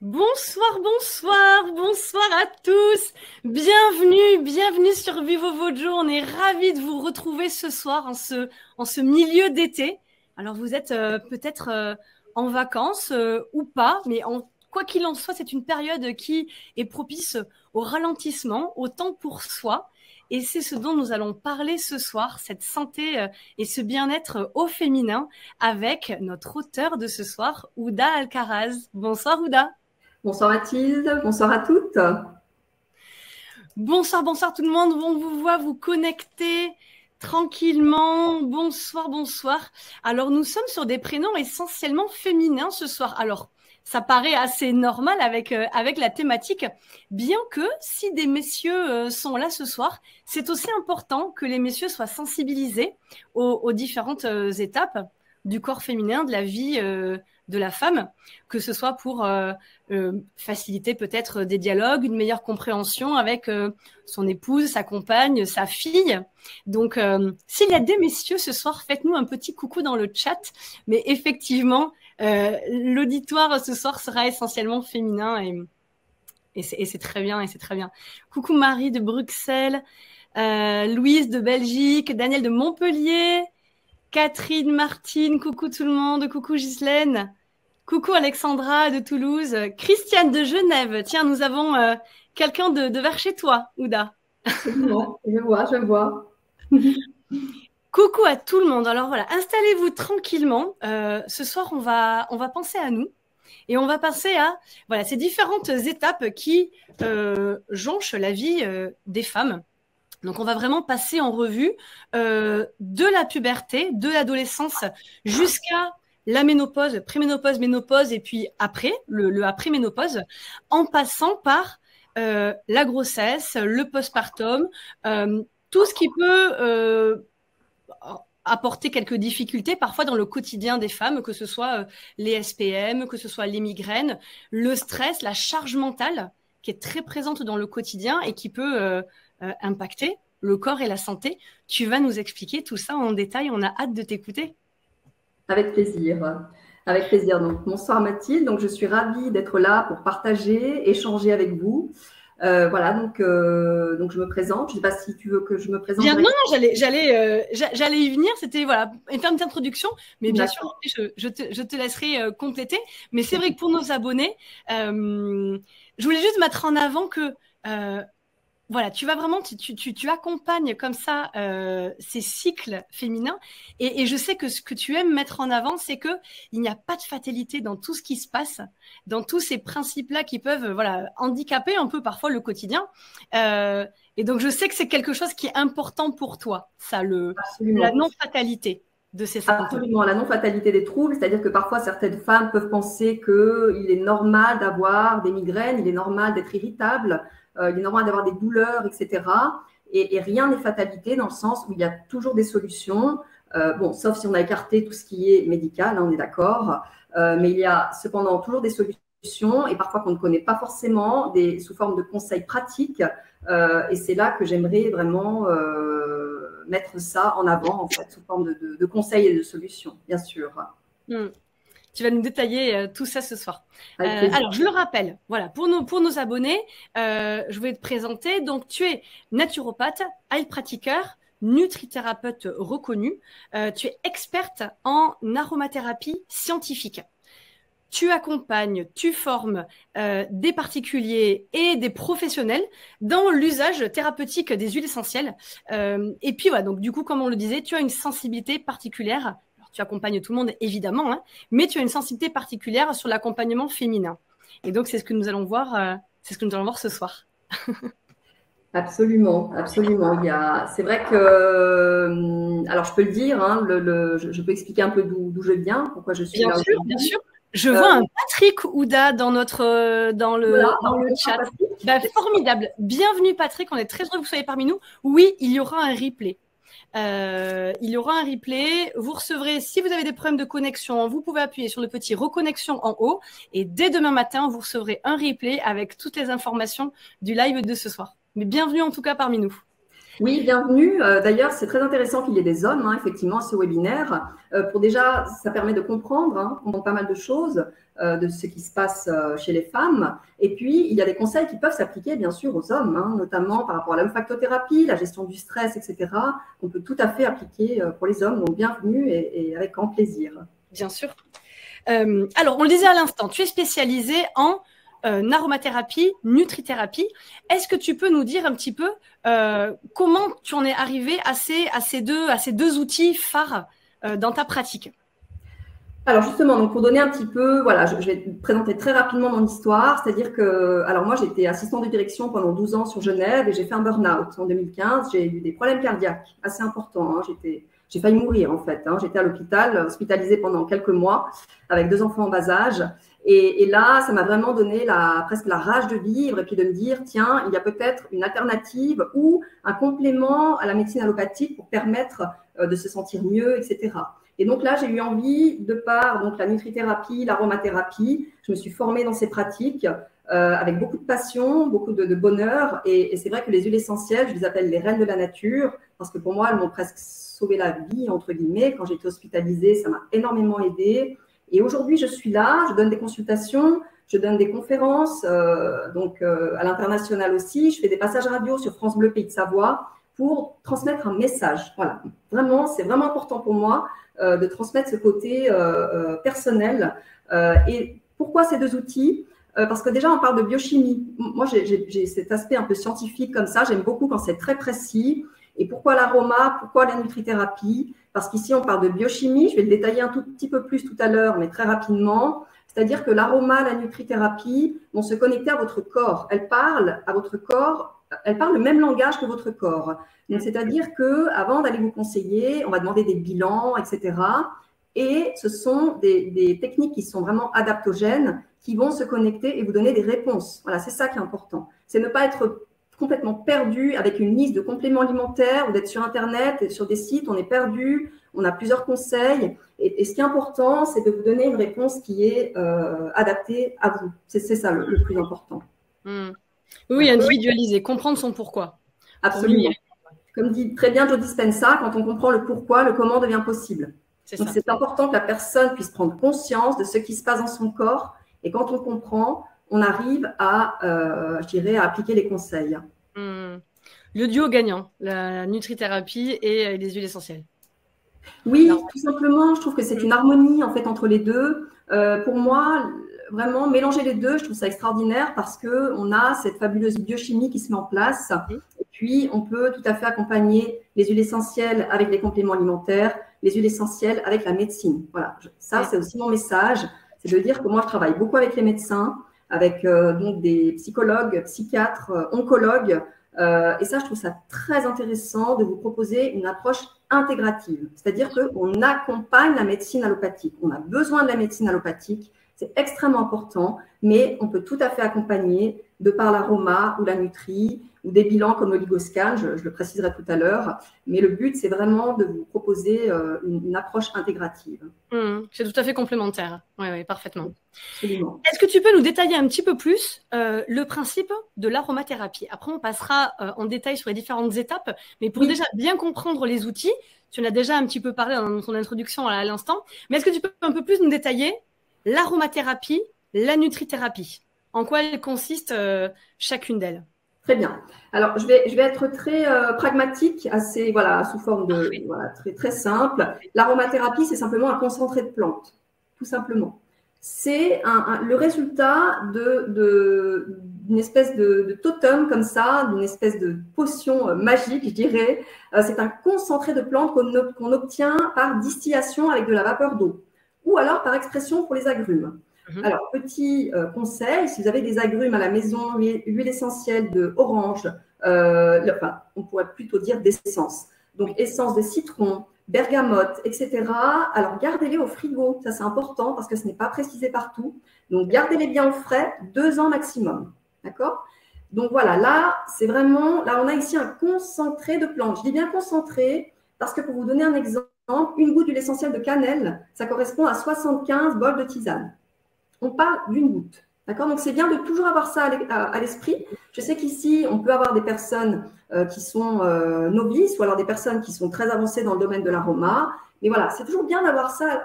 Bonsoir, bonsoir, bonsoir à tous. Bienvenue sur Vivo Vojo. On est ravis de vous retrouver ce soir en ce milieu d'été. Alors vous êtes peut-être en vacances ou pas, mais quoi qu'il en soit, c'est une période qui est propice au ralentissement, au temps pour soi. Et c'est ce dont nous allons parler ce soir, cette santé et ce bien-être au féminin avec notre auteur de ce soir, Ouda Alcaraz. Bonsoir Ouda. Bonsoir Mathilde, bonsoir à toutes. Bonsoir, bonsoir tout le monde. On vous voit vous connecter tranquillement. Bonsoir, bonsoir. Alors, nous sommes sur des prénoms essentiellement féminins ce soir. Alors, ça paraît assez normal avec la thématique, bien que si des messieurs sont là ce soir, c'est aussi important que les messieurs soient sensibilisés aux différentes étapes du corps féminin, de la vie de la femme, que ce soit pour faciliter peut-être des dialogues, une meilleure compréhension avec son épouse, sa compagne, sa fille. Donc, s'il y a des messieurs ce soir, faites-nous un petit coucou dans le chat. Mais effectivement, l'auditoire ce soir sera essentiellement féminin et c'est très bien, et c'est très bien. Coucou Marie de Bruxelles, Louise de Belgique, Daniel de Montpellier, Catherine, Martine, coucou tout le monde, coucou Ghislaine. Coucou Alexandra de Toulouse, Christiane de Genève. Tiens, nous avons quelqu'un de vers chez toi, Ouda. Absolument, je vois. Coucou à tout le monde. Alors voilà, installez-vous tranquillement. Ce soir, on va penser à nous et on va penser à voilà ces différentes étapes qui jonchent la vie des femmes. Donc, on va vraiment passer en revue de la puberté, de l'adolescence jusqu'à la ménopause, préménopause, ménopause et puis après, le après-ménopause, en passant par la grossesse, le postpartum, tout ce qui peut apporter quelques difficultés parfois dans le quotidien des femmes, que ce soit les SPM, que ce soit les migraines, le stress, la charge mentale qui est très présente dans le quotidien et qui peut impacter le corps et la santé. Tu vas nous expliquer tout ça en détail. On a hâte de t'écouter. Avec plaisir. Avec plaisir. Donc, bonsoir Mathilde. Donc, je suis ravie d'être là pour partager, échanger avec vous. Voilà, donc je me présente. Je ne sais pas si tu veux que je me présente Bien, non, directement. non, j'allais y venir. C'était voilà, une ferme d'introduction, mais bien sûr, je te laisserai compléter. Mais c'est vrai que pour nos abonnés, je voulais juste mettre en avant que voilà, tu vas vraiment, tu accompagnes comme ça ces cycles féminins et je sais que ce que tu aimes mettre en avant, c'est que il n'y a pas de fatalité dans tout ce qui se passe, dans tous ces principes-là qui peuvent voilà handicaper un peu parfois le quotidien. Et donc je sais que c'est quelque chose qui est important pour toi, ça la Absolument. non-fatalité de ces symptômes. Absolument, la non-fatalité des troubles, c'est-à-dire que parfois certaines femmes peuvent penser qu'il est normal d'avoir des migraines, il est normal d'être irritable, il est normal d'avoir des douleurs, etc. Et rien n'est fatalité dans le sens où il y a toujours des solutions. Bon, sauf si on a écarté tout ce qui est médical, hein, on est d'accord. Mais il y a cependant toujours des solutions et parfois qu'on ne connaît pas forcément, sous forme de conseils pratiques. Et c'est là que j'aimerais vraiment mettre ça en avant, en fait, sous forme de conseils et de solutions, bien sûr. Tu vas nous détailler tout ça ce soir. Avec plaisir. Alors, je le rappelle, voilà, pour nos abonnés, je vais te présenter. Donc, tu es naturopathe, heilpratiqueur, nutrithérapeute reconnu. Tu es experte en aromathérapie scientifique. Tu accompagnes, tu formes des particuliers et des professionnels dans l'usage thérapeutique des huiles essentielles. Et puis, voilà, donc du coup, comme on le disait, tu as une sensibilité particulière. Alors, tu accompagnes tout le monde, évidemment, hein, mais tu as une sensibilité particulière sur l'accompagnement féminin. Et donc, c'est ce que nous allons voir, c'est ce que nous allons voir ce soir. Absolument, absolument. C'est vrai que, alors je peux le dire, hein, je peux expliquer un peu d'où je viens, pourquoi je suis Bien là sûr, bien aujourd'hui. sûr. Je vois un Patrick Ouda dans Voilà, dans le bonsoir, chat. Patrick. Bah, formidable. Bienvenue Patrick, on est très heureux que vous soyez parmi nous. Oui, il y aura un replay. Il y aura un replay. Vous recevrez, si vous avez des problèmes de connexion, vous pouvez appuyer sur le petit reconnexion en haut. Et dès demain matin, vous recevrez un replay avec toutes les informations du live de ce soir. Mais bienvenue en tout cas parmi nous. Oui, bienvenue. D'ailleurs, c'est très intéressant qu'il y ait des hommes, hein, effectivement, à ce webinaire. Pour déjà, ça permet de comprendre, hein, comprendre pas mal de choses de ce qui se passe chez les femmes. Et puis, il y a des conseils qui peuvent s'appliquer, bien sûr, aux hommes, hein, notamment par rapport à l'olfactothérapie, la gestion du stress, etc. On peut tout à fait appliquer pour les hommes. Donc, bienvenue et avec grand plaisir. Bien sûr. Alors, on le disait à l'instant, tu es spécialisée en aromathérapie, nutrithérapie. Est-ce que tu peux nous dire un petit peu comment tu en es arrivé à ces deux outils phares dans ta pratique? Alors justement, donc pour donner un petit peu, voilà, je vais te présenter très rapidement mon histoire. C'est-à-dire que, alors moi, j'étais assistante de direction pendant 12 ans sur Genève et j'ai fait un burn-out en 2015. J'ai eu des problèmes cardiaques assez importants, hein. J'ai failli mourir en fait, hein. J'étais à l'hôpital, hospitalisée pendant quelques mois avec 2 enfants en bas âge. Et là, ça m'a vraiment donné presque la rage de vivre et puis de me dire, tiens, il y a peut-être une alternative ou un complément à la médecine allopathique pour permettre de se sentir mieux, etc. Et donc là, j'ai eu envie, de par donc, la nutrithérapie, l'aromathérapie, je me suis formée dans ces pratiques avec beaucoup de passion, beaucoup de bonheur. Et c'est vrai que les huiles essentielles, je les appelle les reines de la nature, parce que pour moi, elles m'ont presque sauvé la vie, entre guillemets. Quand j'étais hospitalisée, ça m'a énormément aidée. Et aujourd'hui, je suis là, je donne des consultations, je donne des conférences, à l'international aussi. Je fais des passages radio sur France Bleu Pays de Savoie pour transmettre un message. Voilà, vraiment, c'est vraiment important pour moi de transmettre ce côté personnel. Et pourquoi ces 2 outils? Parce que déjà, on parle de biochimie. Moi, j'ai cet aspect un peu scientifique comme ça. J'aime beaucoup quand c'est très précis. Et pourquoi l'aroma? Pourquoi la nutrithérapie? Parce qu'ici, on parle de biochimie. Je vais le détailler un tout petit peu plus tout à l'heure, mais très rapidement. C'est-à-dire que l'aroma, la nutrithérapie vont se connecter à votre corps. Elles parlent à votre corps. Elles parlent le même langage que votre corps. Donc, c'est-à-dire qu'avant d'aller vous conseiller, on va demander des bilans, etc. Et ce sont des techniques qui sont vraiment adaptogènes, qui vont se connecter et vous donner des réponses. Voilà, c'est ça qui est important. C'est ne pas être complètement perdu avec une liste de compléments alimentaires ou d'être sur Internet et sur des sites, on est perdu, on a plusieurs conseils. Et ce qui est important, c'est de vous donner une réponse qui est adaptée à vous. C'est ça le plus important. Oui, individualiser, comprendre son pourquoi. Absolument. Comme dit très bien Joe Dispenza, quand on comprend le pourquoi, le comment devient possible. Donc, c'est important que la personne puisse prendre conscience de ce qui se passe dans son corps. Et quand on comprend, on arrive à, je dirais, à appliquer les conseils. Le duo gagnant, la nutrithérapie et les huiles essentielles. Oui, tout simplement, je trouve que c'est une harmonie en fait entre les deux. Pour moi, vraiment, mélanger les deux, je trouve ça extraordinaire parce qu'on a cette fabuleuse biochimie qui se met en place. Et puis, on peut tout à fait accompagner les huiles essentielles avec les compléments alimentaires, les huiles essentielles avec la médecine. Voilà, ça, c'est aussi mon message. C'est de dire que moi, je travaille beaucoup avec les médecins, avec donc des psychologues, psychiatres, oncologues. Et ça, je trouve ça très intéressant de vous proposer une approche intégrative. C'est-à-dire qu'on accompagne la médecine allopathique. On a besoin de la médecine allopathique. C'est extrêmement important, mais on peut tout à fait accompagner de par l'aroma ou la nutrie ou des bilans comme l'oligoscan, je le préciserai tout à l'heure. Mais le but, c'est vraiment de vous proposer une approche intégrative. C'est tout à fait complémentaire. Oui, parfaitement. Absolument. Est-ce que tu peux nous détailler un petit peu plus le principe de l'aromathérapie? Après, on passera en détail sur les différentes étapes, mais pour déjà bien comprendre les outils, tu en as déjà un petit peu parlé dans ton introduction à l'instant, mais est-ce que tu peux un peu plus nous détailler l'aromathérapie, la nutrithérapie? En quoi elles consistent chacune d'elles? Très bien. Alors, je vais être très pragmatique, assez, voilà, sous forme de très, très simple. L'aromathérapie, c'est simplement un concentré de plantes, tout simplement. C'est le résultat d'une espèce de totem comme ça, d'une espèce de potion magique, je dirais. C'est un concentré de plantes qu'on obtient par distillation avec de la vapeur d'eau ou alors par expression pour les agrumes. Alors, petit conseil, si vous avez des agrumes à la maison, huile essentielle d'orange, on pourrait plutôt dire d'essence. Donc, essence de citron, bergamote, etc. Alors, gardez-les au frigo. Ça, c'est important parce que ce n'est pas précisé partout. Donc, gardez-les bien au frais, 2 ans maximum. D'accord? Donc, voilà. Là, c'est vraiment… Là, on a ici un concentré de plantes. Je dis bien concentré parce que pour vous donner un exemple, une goutte d'huile essentielle de cannelle, ça correspond à 75 bols de tisane. On parle d'une goutte, D'accord? Donc, c'est bien de toujours avoir ça à l'esprit. Je sais qu'ici, on peut avoir des personnes qui sont novices ou alors des personnes qui sont très avancées dans le domaine de l'aroma. Mais voilà, c'est toujours bien d'avoir ça,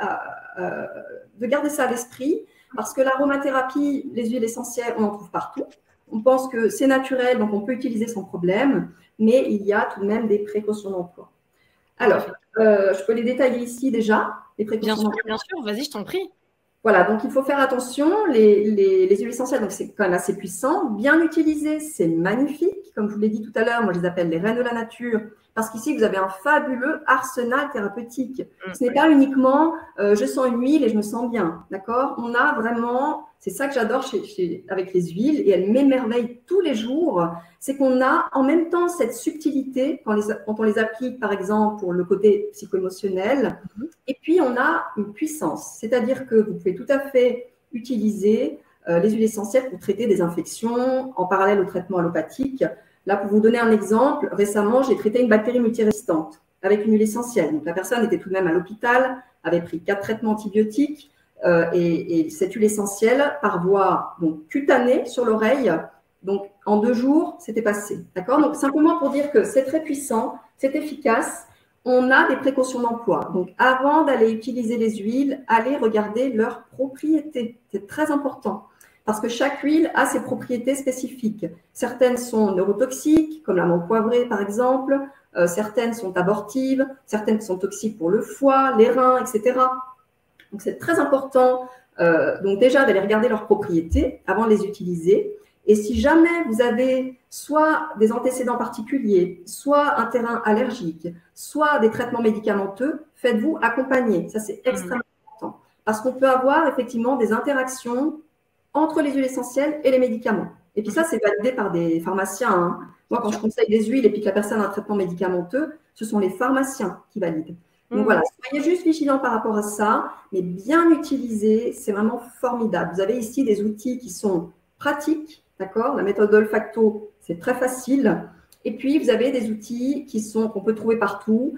de garder ça à l'esprit parce que l'aromathérapie, les huiles essentielles, on en trouve partout. On pense que c'est naturel, donc on peut utiliser sans problème, mais il y a tout de même des précautions d'emploi. Alors, je peux les détailler ici déjà, les précautions d'emploi. Bien sûr, vas-y, je t'en prie. Voilà, donc il faut faire attention. Les huiles essentielles, donc c'est quand même assez puissant. Bien utilisées, c'est magnifique. Comme je vous l'ai dit tout à l'heure, moi je les appelle les reines de la nature parce qu'ici vous avez un fabuleux arsenal thérapeutique. Ce n'est pas uniquement je sens une huile et je me sens bien, d'accord? On a vraiment, c'est ça que j'adore avec les huiles et elles m'émerveillent tous les jours. C'est qu'on a en même temps cette subtilité quand on les applique, par exemple, pour le côté psycho-émotionnel. Et puis, on a une puissance, c'est-à-dire que vous pouvez tout à fait utiliser les huiles essentielles pour traiter des infections en parallèle au traitement allopathique. Là, pour vous donner un exemple, récemment, j'ai traité une bactérie multirésistante avec une huile essentielle. Donc, la personne était tout de même à l'hôpital, avait pris 4 traitements antibiotiques et cette huile essentielle par voie donc, cutanée sur l'oreille. Donc, en 2 jours, c'était passé. D'accord? Donc, simplement pour dire que c'est très puissant, c'est efficace. On a des précautions d'emploi. Donc, avant d'aller utiliser les huiles, allez regarder leurs propriétés. C'est très important parce que chaque huile a ses propriétés spécifiques. Certaines sont neurotoxiques, comme la menthe poivrée par exemple. Certaines sont abortives. Certaines sont toxiques pour le foie, les reins, etc. Donc, c'est très important. Donc, déjà, d'aller regarder leurs propriétés avant de les utiliser. Et si jamais vous avez soit des antécédents particuliers, soit un terrain allergique, soit des traitements médicamenteux, faites-vous accompagner. Ça, c'est extrêmement important. Parce qu'on peut avoir effectivement des interactions entre les huiles essentielles et les médicaments. Et puis ça, c'est validé par des pharmaciens. Hein. Moi, quand je conseille des huiles et puis que la personne a un traitement médicamenteux, ce sont les pharmaciens qui valident. Donc voilà, soyez juste vigilants par rapport à ça, mais bien utilisés, c'est vraiment formidable. Vous avez ici des outils qui sont pratiques. D'accord? La méthode olfacto, c'est très facile. Et puis, vous avez des outils qu'on peut trouver partout.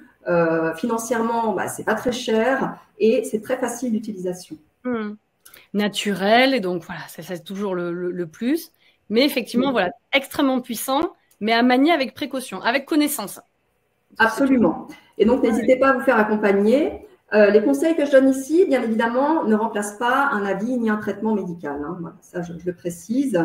Financièrement, ce n'est pas très cher et c'est très facile d'utilisation. Naturel, et donc voilà, c'est toujours le plus. Mais effectivement, voilà, extrêmement puissant, mais à manier avec précaution, avec connaissance. Absolument. Et donc, n'hésitez pas à vous faire accompagner. Les conseils que je donne ici, bien évidemment, ne remplacent pas un avis ni un traitement médical. Hein. Voilà, ça, je le précise.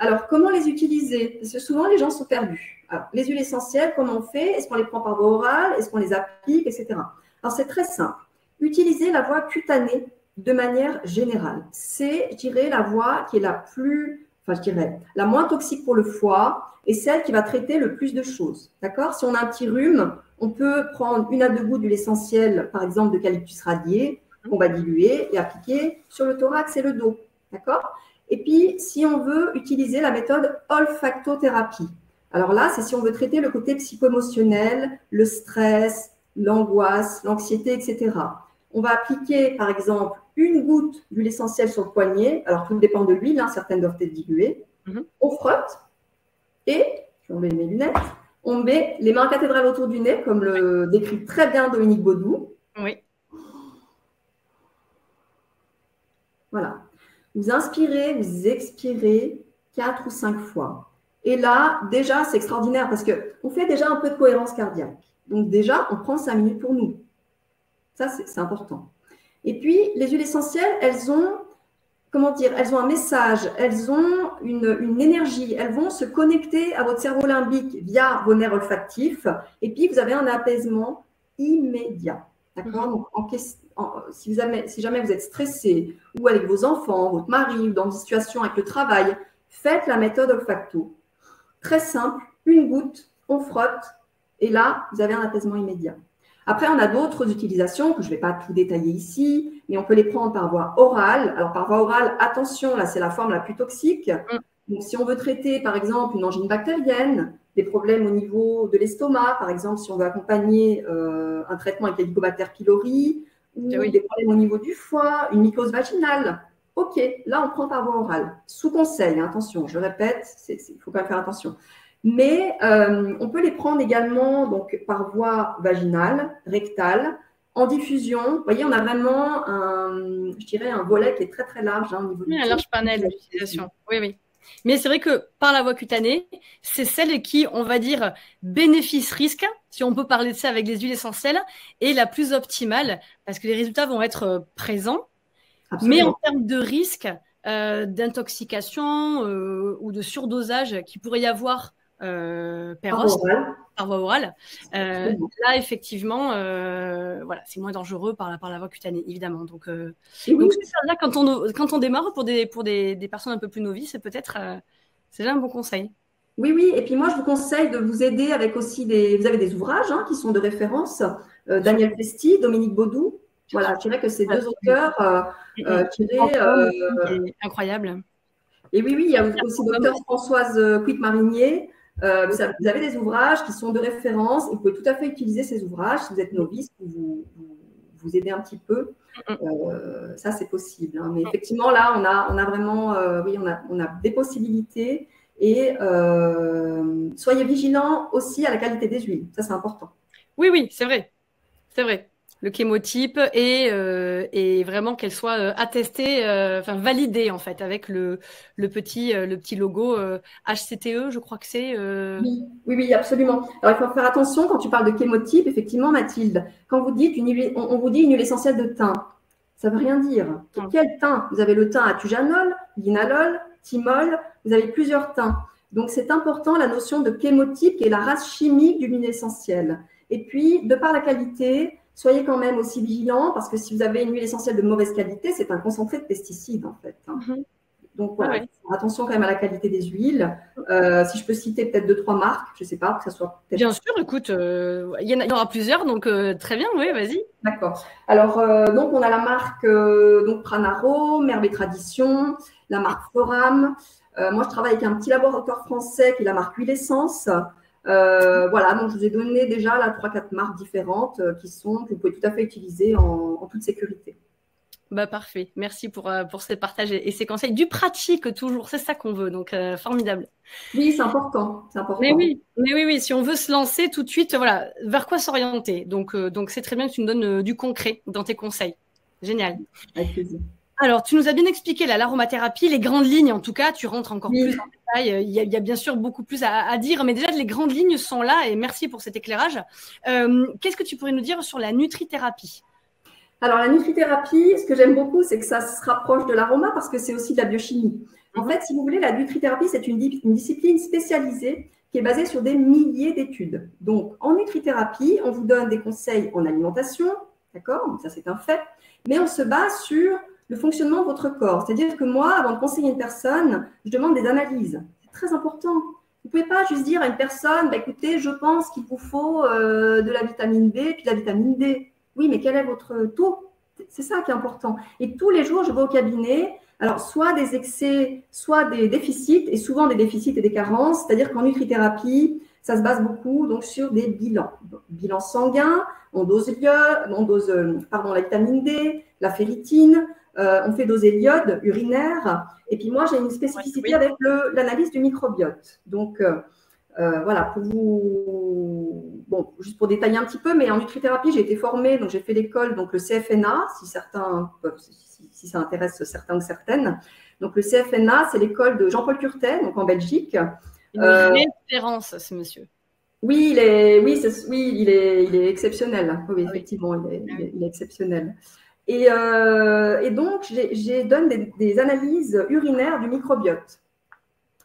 Alors, comment les utiliser? Parce que souvent, les gens sont perdus. Alors, les huiles essentielles, comment on fait? Est-ce qu'on les prend par voie orale? Est-ce qu'on les applique, etc. Alors, c'est très simple. Utilisez la voie cutanée de manière générale. C'est, je dirais, la voie qui est la moins toxique pour le foie et celle qui va traiter le plus de choses. D'accord? Si on a un petit rhume, on peut prendre 1 à 2 gouttes d'huile essentielle, par exemple d'eucalyptus radié, qu'on va diluer et appliquer sur le thorax et le dos. D'accord? Et puis, si on veut utiliser la méthode olfactothérapie, alors là, c'est si on veut traiter le côté psycho-émotionnel, le stress, l'angoisse, l'anxiété, etc. On va appliquer, par exemple, 1 goutte d'huile essentielle sur le poignet. Alors, tout dépend de l'huile, hein, certaines doivent être diluées. On frotte et, je mets mes lunettes, on met les mains cathédrales autour du nez, comme le décrit très bien Dominique Baudou. Oui. Voilà. Vous inspirez, vous expirez 4 ou 5 fois. Et là, déjà, c'est extraordinaire parce qu'on fait déjà un peu de cohérence cardiaque. Donc déjà, on prend 5 minutes pour nous. Ça, c'est important. Et puis, les huiles essentielles, elles ont un message, elles ont une énergie, elles vont se connecter à votre cerveau limbique via vos nerfs olfactifs. Et puis, vous avez un apaisement immédiat. D'accord? Donc, si jamais vous êtes stressé ou avec vos enfants, votre mari ou dans une situation avec le travail, faites la méthode olfacto. Très simple, 1 goutte, on frotte et là, vous avez un apaisement immédiat. Après, on a d'autres utilisations que je ne vais pas tout détailler ici, mais on peut les prendre par voie orale. Alors, par voie orale, attention, là, c'est la forme la plus toxique. Donc, si on veut traiter, par exemple, une angine bactérienne, des problèmes au niveau de l'estomac, par exemple, si on veut accompagner un traitement avec l'Helicobacter pylori, ou des problèmes au niveau du foie, une mycose vaginale. OK, là, on prend par voie orale. Sous conseil, hein, attention, je répète, il faut quand même faire attention. Mais on peut les prendre également donc, par voie vaginale, rectale, en diffusion. Vous voyez, on a vraiment je dirais, un volet qui est très, très large au niveau Oui, un large panel d'utilisation. Oui, oui. Mais c'est vrai que par la voie cutanée, c'est celle qui, on va dire, bénéfice-risque, si on peut parler de ça avec les huiles essentielles, est la plus optimale parce que les résultats vont être présents. Mais en Absolument. termes de risque d'intoxication ou de surdosage qui pourrait y avoir Par Péros, oral. par voie orale, Absolument. là, effectivement, voilà, c'est moins dangereux par la voie cutanée, évidemment. Donc Et oui, c'est ça, là, quand on démarre pour des personnes un peu plus novices, peut-être, c'est là un bon conseil. oui, oui. Et puis moi, je vous conseille de vous aider avec aussi vous avez des ouvrages qui sont de référence. Daniel Festi, Dominique Baudou. Voilà, je dirais que ces deux auteurs, je dirais, Incroyable. et oui, oui, il y a aussi docteur Françoise Cuit-Marinier. Vous avez des ouvrages qui sont de référence. Et vous pouvez tout à fait utiliser ces ouvrages si vous êtes novice pour vous aider un petit peu. Ça, c'est possible. Mais effectivement, là, on a vraiment, oui, on a des possibilités. Et soyez vigilants aussi à la qualité des huiles. Ça, c'est important. Oui, oui, c'est vrai. C'est vrai. Le chémotype et vraiment qu'elle soit attestée, enfin validée en fait, avec le petit logo HCTE, je crois que c'est. Oui, oui, oui, absolument. Alors, il faut faire attention quand tu parles de chémotype, effectivement, Mathilde. Quand vous dites on vous dit une huile essentielle de thym, ça ne veut rien dire. Quel thym? Vous avez le thym à tujanol, linalol, thymol, vous avez plusieurs thym. Donc, c'est important la notion de chémotype qui est la race chimique d'une huile essentielle. Et puis, de par la qualité, soyez quand même aussi vigilants parce que si vous avez une huile essentielle de mauvaise qualité, c'est un concentré de pesticides en fait. Donc voilà, attention quand même à la qualité des huiles. Si je peux citer peut-être 2-3 marques, je ne sais pas, que ça soit peut-être. Bien sûr, écoute, il y aura plusieurs, donc très bien, oui, vas-y. D'accord. Alors, donc on a la marque donc Pranaro, Merbe Tradition, la marque Foram. Moi, je travaille avec un petit laboratoire français qui est la marque Huile Essence. Voilà, donc je vous ai donné déjà là 3-4 marques différentes que vous pouvez tout à fait utiliser en toute sécurité. Bah parfait, merci pour ces partages et ces conseils. Du pratique toujours, c'est ça qu'on veut, donc formidable. Oui, c'est important, c'est important. Mais oui, si on veut se lancer tout de suite, voilà, vers quoi s'orienter. Donc c'est très bien que tu nous donnes du concret dans tes conseils. Génial. Avec plaisir. Alors, tu nous as bien expliqué l'aromathérapie, les grandes lignes en tout cas, tu rentres encore plus en détail. Il y a bien sûr beaucoup plus à dire, mais déjà les grandes lignes sont là et merci pour cet éclairage. Qu'est-ce que tu pourrais nous dire sur la nutrithérapie? Alors, la nutrithérapie, ce que j'aime beaucoup, c'est que ça se rapproche de l'aroma parce que c'est aussi de la biochimie. En fait, si vous voulez, la nutrithérapie, c'est une discipline spécialisée qui est basée sur des milliers d'études. Donc, en nutrithérapie, on vous donne des conseils en alimentation, d'accord? Ça, c'est un fait. Mais on se base sur le fonctionnement de votre corps. C'est-à-dire que moi, avant de conseiller une personne, je demande des analyses. C'est très important. Vous ne pouvez pas juste dire à une personne, bah, écoutez, je pense qu'il vous faut de la vitamine B puis de la vitamine D. Oui, mais quel est votre taux? C'est ça qui est important. Et tous les jours, je vais au cabinet. Alors, soit des excès, soit des déficits, et souvent des déficits et des carences. C'est-à-dire qu'en nutrithérapie, ça se base beaucoup donc, sur des bilans. Bilan sanguin, on dose la vitamine D, la ferritine, on fait doser l'iode urinaire. Et puis moi, j'ai une spécificité avec l'analyse du microbiote. Donc, voilà, juste pour détailler un petit peu, mais en nutrithérapie, j'ai été formée, donc j'ai fait l'école, donc le CFNA, si ça intéresse certains ou certaines. Donc le CFNA, c'est l'école de Jean-Paul Curtet, donc en Belgique. Une référence, ce monsieur. Oui, il est exceptionnel. Oui, effectivement, il est exceptionnel. Et donc, donne des analyses urinaires du microbiote.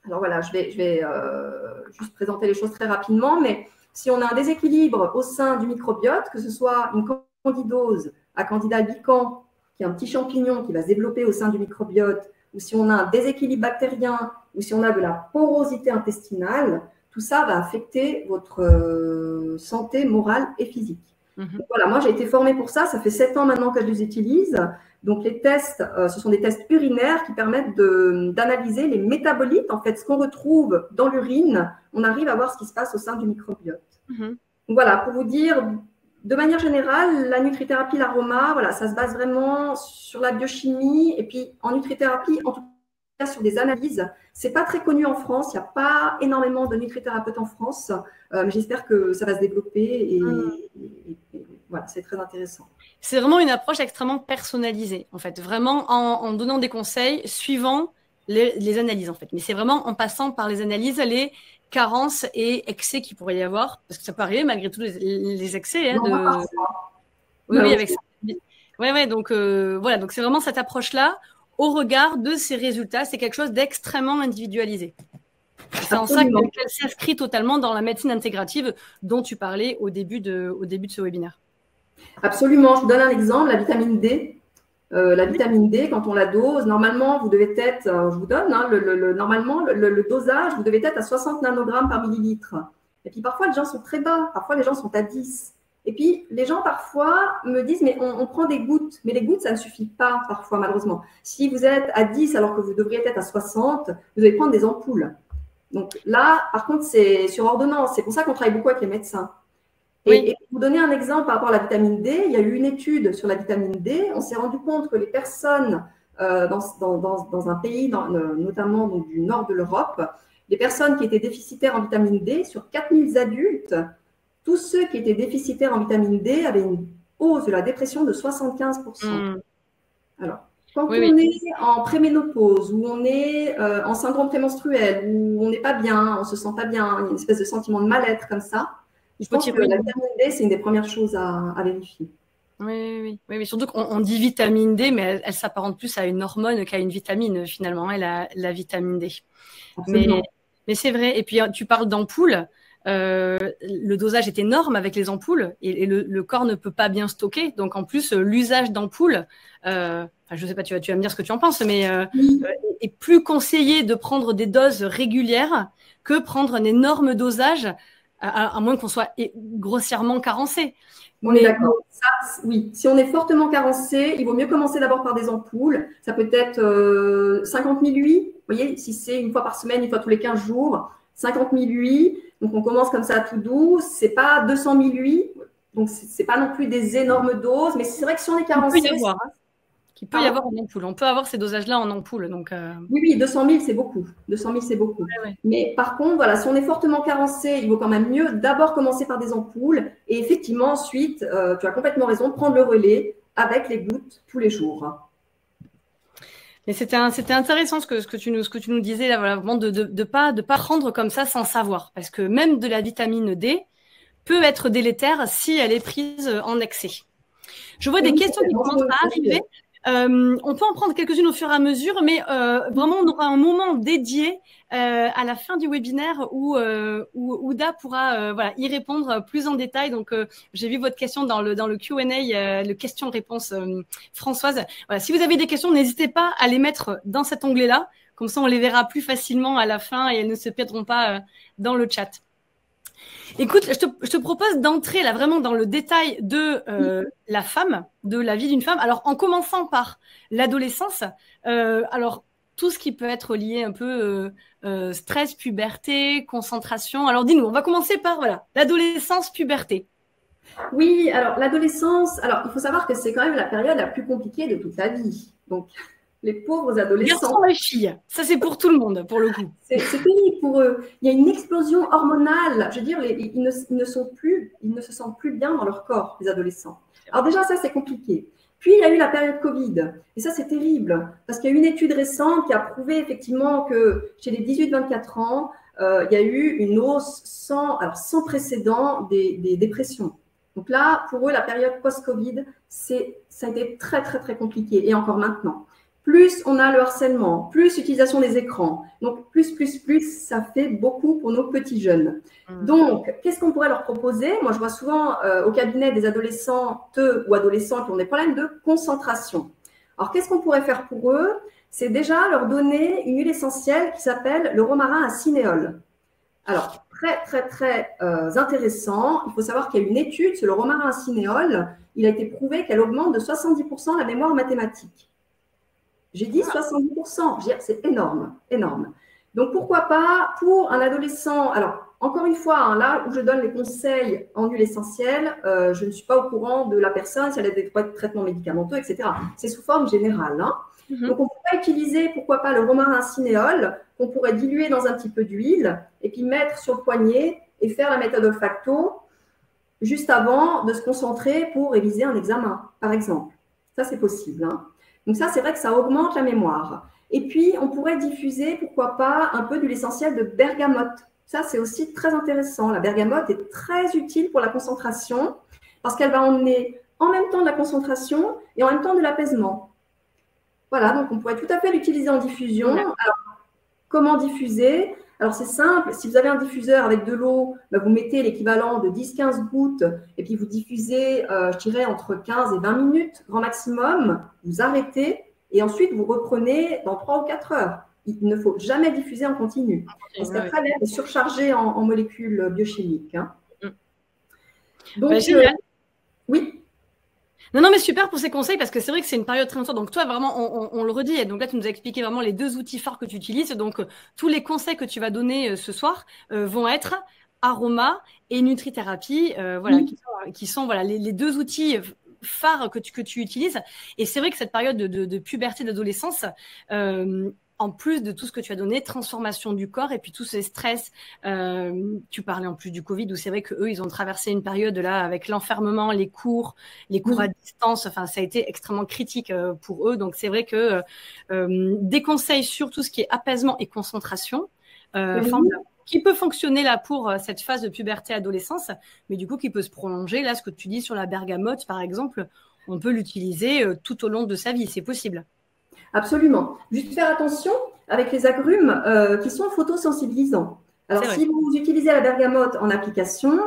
Alors voilà, je vais juste présenter les choses très rapidement, mais si on a un déséquilibre au sein du microbiote, que ce soit une candidose à Candida albicans, qui est un petit champignon qui va se développer au sein du microbiote, ou si on a un déséquilibre bactérien, ou si on a de la porosité intestinale, tout ça va affecter votre santé morale et physique. Donc voilà, moi j'ai été formée pour ça, ça fait 7 ans maintenant que je les utilise. Donc les tests, ce sont des tests urinaires qui permettent d'analyser les métabolites, en fait, ce qu'on retrouve dans l'urine, on arrive à voir ce qui se passe au sein du microbiote. Donc voilà, pour vous dire, de manière générale, la nutrithérapie, l'aroma, voilà, ça se base vraiment sur la biochimie et puis en nutrithérapie, en tout cas sur des analyses. C'est pas très connu en France, il n'y a pas énormément de nutrithérapeutes en France, mais j'espère que ça va se développer et voilà, c'est très intéressant. C'est vraiment une approche extrêmement personnalisée, en fait, vraiment en donnant des conseils suivant les analyses, en fait. Mais c'est vraiment en passant par les analyses, les carences et excès qu'il pourrait y avoir, parce que ça peut arriver malgré tout les excès. Hein, Oui, oui, avec ça. Ouais, donc voilà, donc c'est vraiment cette approche-là au regard de ces résultats. C'est quelque chose d'extrêmement individualisé. C'est en ça qu'elle s'inscrit totalement dans la médecine intégrative dont tu parlais au début de ce webinaire. Absolument. Je vous donne un exemple, la vitamine D. La vitamine D, quand on la dose, normalement, vous devez être, je vous donne, hein, normalement, le dosage, vous devez être à 60 nanogrammes par millilitre. Et puis parfois, les gens sont très bas, parfois les gens sont à 10. Et puis, les gens parfois me disent, mais on prend des gouttes. Mais les gouttes, ça ne suffit pas parfois, malheureusement. Si vous êtes à 10 alors que vous devriez être à 60, vous devez prendre des ampoules. Donc là, par contre, c'est sur ordonnance. C'est pour ça qu'on travaille beaucoup avec les médecins. Et pour vous donner un exemple par rapport à la vitamine D, il y a eu une étude sur la vitamine D. On s'est rendu compte que les personnes dans un pays, notamment donc, du nord de l'Europe, les personnes qui étaient déficitaires en vitamine D, sur 4000 adultes, tous ceux qui étaient déficitaires en vitamine D avaient une hausse de la dépression de 75%. Alors, quand on est en préménopause, ou on est en syndrome prémenstruel, où on n'est pas bien, on ne se sent pas bien, il y a une espèce de sentiment de mal-être comme ça, je pense que la vitamine D, c'est une des premières choses à vérifier. Oui, mais surtout qu'on dit vitamine D, mais elle s'apparente plus à une hormone qu'à une vitamine, finalement, la vitamine D. Mais c'est vrai. Et puis, tu parles d'ampoules. Le dosage est énorme avec les ampoules et le corps ne peut pas bien stocker. Donc, en plus, l'usage d'ampoules, je ne sais pas, tu vas me dire ce que tu en penses, mais est plus conseillé de prendre des doses régulières que prendre un énorme dosage, à moins qu'on soit grossièrement carencé. On est d'accord. Oui, si on est fortement carencé, il vaut mieux commencer d'abord par des ampoules. Ça peut être 50 000 UI. Vous voyez, si c'est une fois par semaine, une fois tous les 15 jours, 50 000 UI. Donc, on commence comme ça tout doux. Ce n'est pas 200 000 UI. Donc, ce n'est pas non plus des énormes doses. Mais c'est vrai que si on est carencé… Il peut y avoir en ampoule. On peut avoir ces dosages-là en ampoule. Donc, Oui, 200 000, c'est beaucoup. 200 000, c'est beaucoup. Ouais. Mais par contre, voilà, si on est fortement carencé, il vaut quand même mieux d'abord commencer par des ampoules et effectivement, ensuite, tu as complètement raison, prendre le relais avec les gouttes tous les jours. Mais c'était intéressant ce que tu nous disais là, voilà, vraiment de pas prendre comme ça sans savoir, parce que même de la vitamine D peut être délétère si elle est prise en excès. Je vois des questions qui commencent à arriver. On peut en prendre quelques-unes au fur et à mesure, mais vraiment, on aura un moment dédié à la fin du webinaire où Ouda pourra y répondre plus en détail. Donc, j'ai vu votre question dans le Q&A, le question-réponse Françoise. Voilà, si vous avez des questions, n'hésitez pas à les mettre dans cet onglet-là. Comme ça, on les verra plus facilement à la fin et elles ne se perdront pas dans le chat. Écoute, je te propose d'entrer là vraiment dans le détail de la femme, de la vie d'une femme. Alors, en commençant par l'adolescence, alors tout ce qui peut être lié un peu stress, puberté, concentration. Alors, dis-nous, on va commencer par l'adolescence, puberté. Oui, alors l'adolescence, alors il faut savoir que c'est quand même la période la plus compliquée de toute la vie. Donc, les pauvres adolescents. Garçons et filles, ça c'est pour tout le monde, pour le coup. C'est terrible pour eux. Il y a une explosion hormonale. Je veux dire, ils ne se sentent plus bien dans leur corps, les adolescents. Alors déjà, ça c'est compliqué. Puis il y a eu la période Covid. Et ça c'est terrible. Parce qu'il y a une étude récente qui a prouvé effectivement que chez les 18-24 ans, il y a eu une hausse sans précédent des dépressions. Donc là, pour eux, la période post-Covid, ça a été très, très, très compliqué. Et encore maintenant. Plus on a le harcèlement, plus l'utilisation des écrans. Donc, plus, ça fait beaucoup pour nos petits jeunes. Donc, qu'est-ce qu'on pourrait leur proposer? Moi, je vois souvent au cabinet des adolescentes ou adolescents qui ont des problèmes de concentration. Alors, qu'est-ce qu'on pourrait faire pour eux? C'est déjà leur donner une huile essentielle qui s'appelle le romarin à cinéole. Alors, très, très, très intéressant. Il faut savoir qu'il y a une étude sur le romarin à cinéole. Il a été prouvé qu'elle augmente de 70% la mémoire mathématique. J'ai dit 70%, c'est énorme, énorme. Donc, pourquoi pas pour un adolescent, alors, encore une fois, là où je donne les conseils en huile essentielle, je ne suis pas au courant de la personne, si elle a des traitements médicamenteux, etc. C'est sous forme générale. Donc, on pourrait utiliser, pourquoi pas, le romarin cinéole, qu'on pourrait diluer dans un petit peu d'huile et puis mettre sur le poignet et faire la méthode olfacto. juste avant de se concentrer pour réviser un examen, par exemple. Ça, c'est possible, hein. Donc ça, c'est vrai que ça augmente la mémoire. Et puis, on pourrait diffuser, pourquoi pas, un peu de l'essentiel de bergamote. Ça, c'est aussi très intéressant. La bergamote est très utile pour la concentration parce qu'elle va emmener en même temps de la concentration et en même temps de l'apaisement. Voilà, donc on pourrait tout à fait l'utiliser en diffusion. Alors, comment diffuser? Alors, c'est simple. Si vous avez un diffuseur avec de l'eau, vous mettez l'équivalent de 10-15 gouttes et puis vous diffusez, je dirais, entre 15 et 20 minutes, grand maximum. Vous arrêtez et ensuite, vous reprenez dans 3 ou 4 heures. Il ne faut jamais diffuser en continu. Parce qu'après, l'air est surchargé en molécules biochimiques, hein. Donc, oui. Non, mais super pour ces conseils parce que c'est vrai que c'est une période très importante. Donc, toi, vraiment, on le redit. Et donc là, tu nous as expliqué vraiment les 2 outils phares que tu utilises. Donc, tous les conseils que tu vas donner ce soir vont être aroma et nutrithérapie, voilà, qui sont voilà, les 2 outils phares que tu utilises. Et c'est vrai que cette période de puberté, d'adolescence, en plus de tout ce que tu as donné, transformation du corps et puis tous ces stress. Tu parlais en plus du Covid où c'est vrai qu'eux, ils ont traversé une période là avec l'enfermement, les cours à distance. Enfin, ça a été extrêmement critique pour eux. Donc, c'est vrai que des conseils sur tout ce qui est apaisement et concentration, qui peut fonctionner là pour cette phase de puberté-adolescence, mais du coup, qui peut se prolonger. Là, ce que tu dis sur la bergamote, par exemple, on peut l'utiliser tout au long de sa vie. C'est possible. Absolument. Juste faire attention avec les agrumes qui sont photosensibilisants. Alors, si vous utilisez la bergamote en application,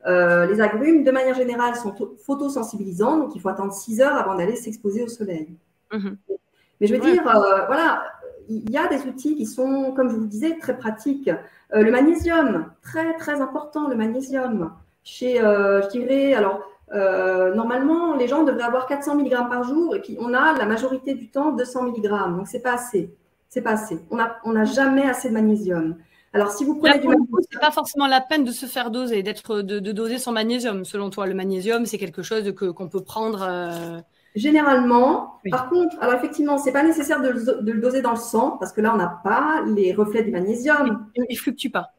les agrumes, de manière générale, sont photosensibilisants, donc il faut attendre 6 heures avant d'aller s'exposer au soleil. Mais je veux dire, voilà, il y a des outils qui sont, comme je vous disais, très pratiques. Le magnésium, très, très important, le magnésium. Je dirais, alors, normalement, les gens devraient avoir 400 mg par jour et puis on a la majorité du temps 200 mg. Donc, c'est pas assez. C'est pas assez. On n'a jamais assez de magnésium. Alors, si vous prenez du magnésium, c'est pas forcément la peine de se faire doser, de doser son magnésium. Selon toi, le magnésium, c'est quelque chose qu'on peut prendre. Généralement. Par contre, alors effectivement, c'est pas nécessaire de le doser dans le sang parce que là, on n'a pas les reflets du magnésium. Il fluctue pas.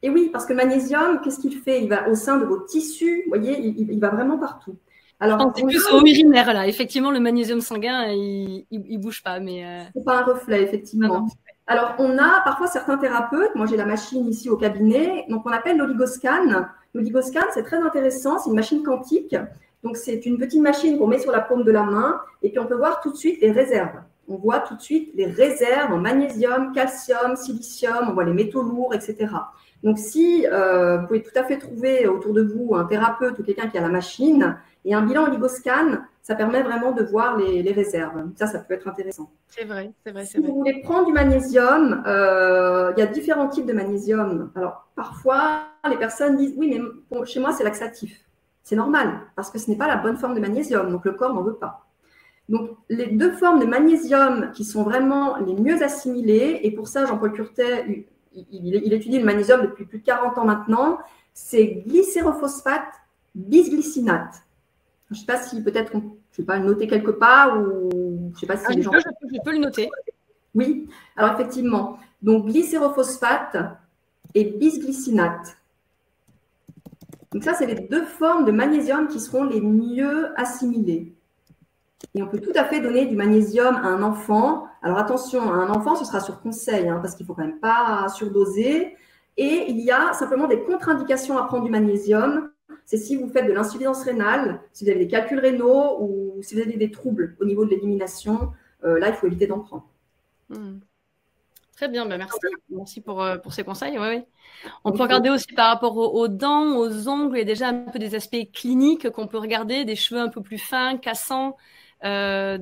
Et oui, parce que le magnésium, qu'est-ce qu'il fait? Il va au sein de vos tissus, vous voyez, il va vraiment partout. Alors, c'est plus au urinaire, là. Effectivement, le magnésium sanguin, il bouge pas. C'est pas un reflet, effectivement. Alors, on a parfois certains thérapeutes, moi j'ai la machine ici au cabinet, donc on appelle l'oligoscan. L'oligoscan, c'est très intéressant, c'est une machine quantique. Donc, c'est une petite machine qu'on met sur la paume de la main et puis on peut voir tout de suite les réserves. On voit tout de suite les réserves en magnésium, calcium, silicium, on voit les métaux lourds, etc. Donc, si vous pouvez tout à fait trouver autour de vous un thérapeute ou quelqu'un qui a la machine et un bilan oligoscan, ça permet vraiment de voir les réserves. Ça peut être intéressant. C'est vrai. Si vous voulez prendre du magnésium, il y a différents types de magnésium. Alors, parfois, les personnes disent, oui, mais bon, chez moi, c'est laxatif. C'est normal, parce que ce n'est pas la bonne forme de magnésium, donc le corps n'en veut pas. Donc, les 2 formes de magnésium qui sont vraiment les mieux assimilées, et pour ça, Jean-Paul Curtet, il étudie le magnésium depuis plus de 40 ans maintenant, c'est glycérophosphate, bisglycinate. Je ne sais pas si peut-être, je ne sais pas, le noter quelque part, ou je ne sais pas si les gens… Je peux le noter. Oui, alors effectivement, donc glycérophosphate et bisglycinate. Donc ça, c'est les 2 formes de magnésium qui seront les mieux assimilées. Et on peut tout à fait donner du magnésium à un enfant. Alors attention, à un enfant, ce sera sur conseil, hein, parce qu'il ne faut quand même pas surdoser. Et il y a simplement des contre-indications à prendre du magnésium. C'est si vous faites de l'insuffisance rénale, si vous avez des calculs rénaux ou si vous avez des troubles au niveau de l'élimination. Là, il faut éviter d'en prendre. Très bien, merci. Merci pour ces conseils. Oui. On peut regarder aussi par rapport aux dents, aux ongles, il y a déjà un peu des aspects cliniques qu'on peut regarder, des cheveux un peu plus fins, cassants, non,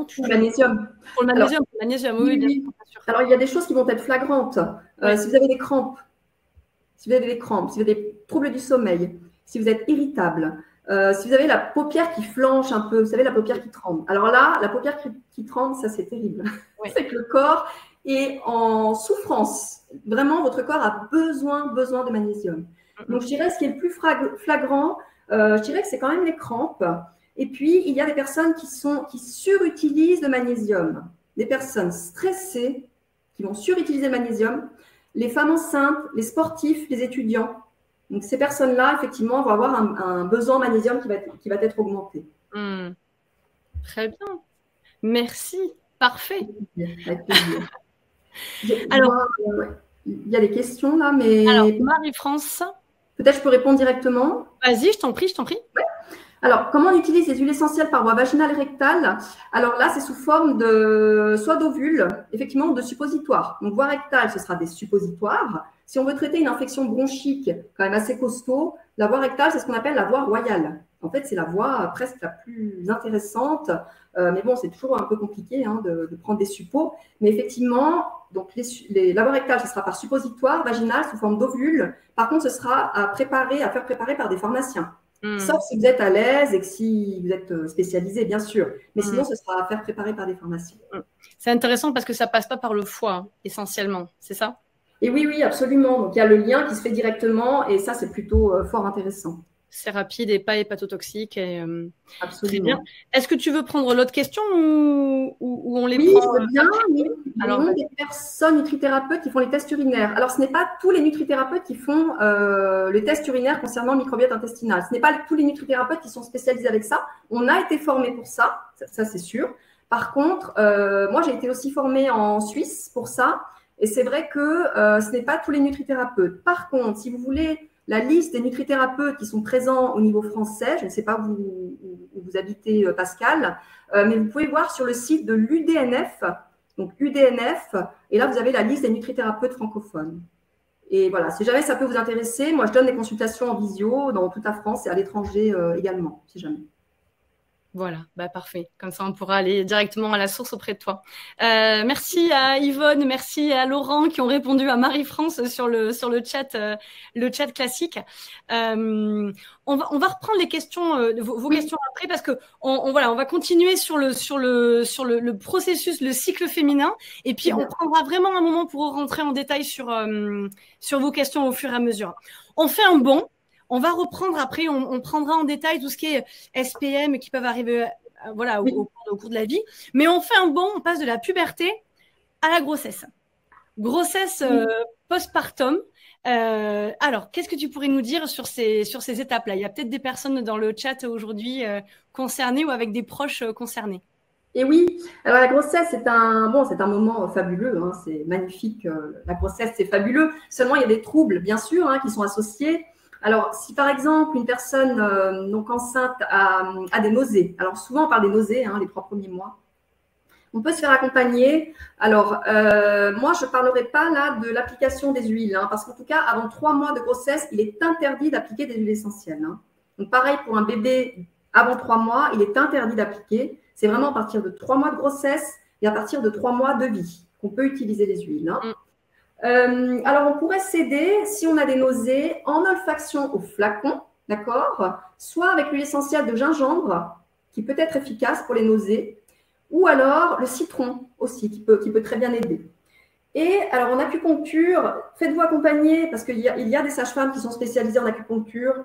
pour le magnésium. Pour le magnésium, oui, bien sûr. Alors, il y a des choses qui vont être flagrantes. Si vous avez des crampes, si vous avez des troubles du sommeil, si vous êtes irritable, si vous avez la paupière qui flanche un peu, vous savez, la paupière qui tremble. Alors là, la paupière qui tremble, ça, c'est terrible. C'est que le corps est en souffrance. Vraiment, votre corps a besoin de magnésium. Donc, je dirais, ce qui est le plus flagrant, je dirais que c'est quand même les crampes. Et puis, il y a des personnes qui surutilisent le magnésium. Des personnes stressées qui vont surutiliser le magnésium. Les femmes enceintes, les sportifs, les étudiants. Donc, ces personnes-là, effectivement, vont avoir un besoin en magnésium qui va être augmenté. Très bien. Merci. Parfait. Avec plaisir. Alors, il y a des questions là, mais… Alors, Marie-France. Peut-être je peux répondre directement. Vas-y, je t'en prie, je t'en prie. Ouais. Alors, comment on utilise les huiles essentielles par voie vaginale et rectale? Alors là, c'est sous forme de soit d'ovules, effectivement, ou de suppositoires. Donc, voie rectale, ce sera des suppositoires. Si on veut traiter une infection bronchique quand même assez costaud, la voie rectale, c'est ce qu'on appelle la voie royale. En fait, c'est la voie presque la plus intéressante. Mais bon, c'est toujours un peu compliqué de prendre des suppos. Mais effectivement, donc la voie rectale, ce sera par suppositoire vaginal sous forme d'ovules. Par contre, ce sera à faire préparer par des pharmaciens. Sauf si vous êtes à l'aise et que si vous êtes spécialisé, bien sûr. Mais sinon, ce sera à faire préparer par des pharmaciens. C'est intéressant parce que ça ne passe pas par le foie, essentiellement. C'est ça? Et oui, absolument. Donc, il y a le lien qui se fait directement et ça, c'est plutôt fort intéressant. C'est rapide et pas hépatotoxique. Absolument. Est-ce que tu veux prendre l'autre question ou on les prend? Oui, bien. Oui. Alors, des personnes nutrithérapeutes qui font les tests urinaires. Alors, ce n'est pas tous les nutrithérapeutes qui font les tests urinaires concernant le microbiote intestinal. Ce n'est pas tous les nutrithérapeutes qui sont spécialisés avec ça. On a été formés pour ça, ça c'est sûr. Par contre, moi, j'ai été aussi formée en Suisse pour ça. Et c'est vrai que ce n'est pas tous les nutrithérapeutes. Par contre, si vous voulez la liste des nutrithérapeutes qui sont présents au niveau français, je ne sais pas où vous habitez, Pascal, mais vous pouvez voir sur le site de l'UDNF, donc UDNF, et là, vous avez la liste des nutrithérapeutes francophones. Et voilà, si jamais ça peut vous intéresser, moi, je donne des consultations en visio dans toute la France et à l'étranger également, si jamais. Voilà, parfait. Comme ça, on pourra aller directement à la source auprès de toi. Merci à Yvonne, merci à Laurent qui ont répondu à Marie-France sur le chat classique. On va reprendre les questions, vos questions après parce que on va continuer sur le processus, le cycle féminin, et puis on prendra vraiment un moment pour rentrer en détail sur vos questions au fur et à mesure. On fait un bond. On va reprendre après, on prendra en détail tout ce qui est SPM qui peuvent arriver au cours de la vie. Mais on fait un bond, on passe de la puberté à la grossesse. Grossesse postpartum. Alors, qu'est-ce que tu pourrais nous dire sur ces étapes-là? Il y a peut-être des personnes dans le chat aujourd'hui concernées ou avec des proches concernés. Et oui, alors la grossesse, c'est un moment fabuleux, c'est magnifique. La grossesse, c'est fabuleux. Seulement, il y a des troubles, bien sûr, qui sont associés. Alors, si par exemple, une personne donc enceinte a des nausées, alors souvent on parle des nausées, les 3 premiers mois, on peut se faire accompagner. Alors, moi, je ne parlerai pas là de l'application des huiles, parce qu'en tout cas, avant 3 mois de grossesse, il est interdit d'appliquer des huiles essentielles. Donc, pareil pour un bébé avant 3 mois, il est interdit d'appliquer. C'est vraiment à partir de 3 mois de grossesse et à partir de 3 mois de vie qu'on peut utiliser les huiles. Alors, on pourrait s'aider, si on a des nausées, en olfaction au flacon, d'accord? Soit avec l'huile essentielle de gingembre, qui peut être efficace pour les nausées, ou alors le citron aussi, qui peut très bien aider. Et alors, en acupuncture, faites-vous accompagner, parce qu'il y a des sages-femmes qui sont spécialisées en acupuncture.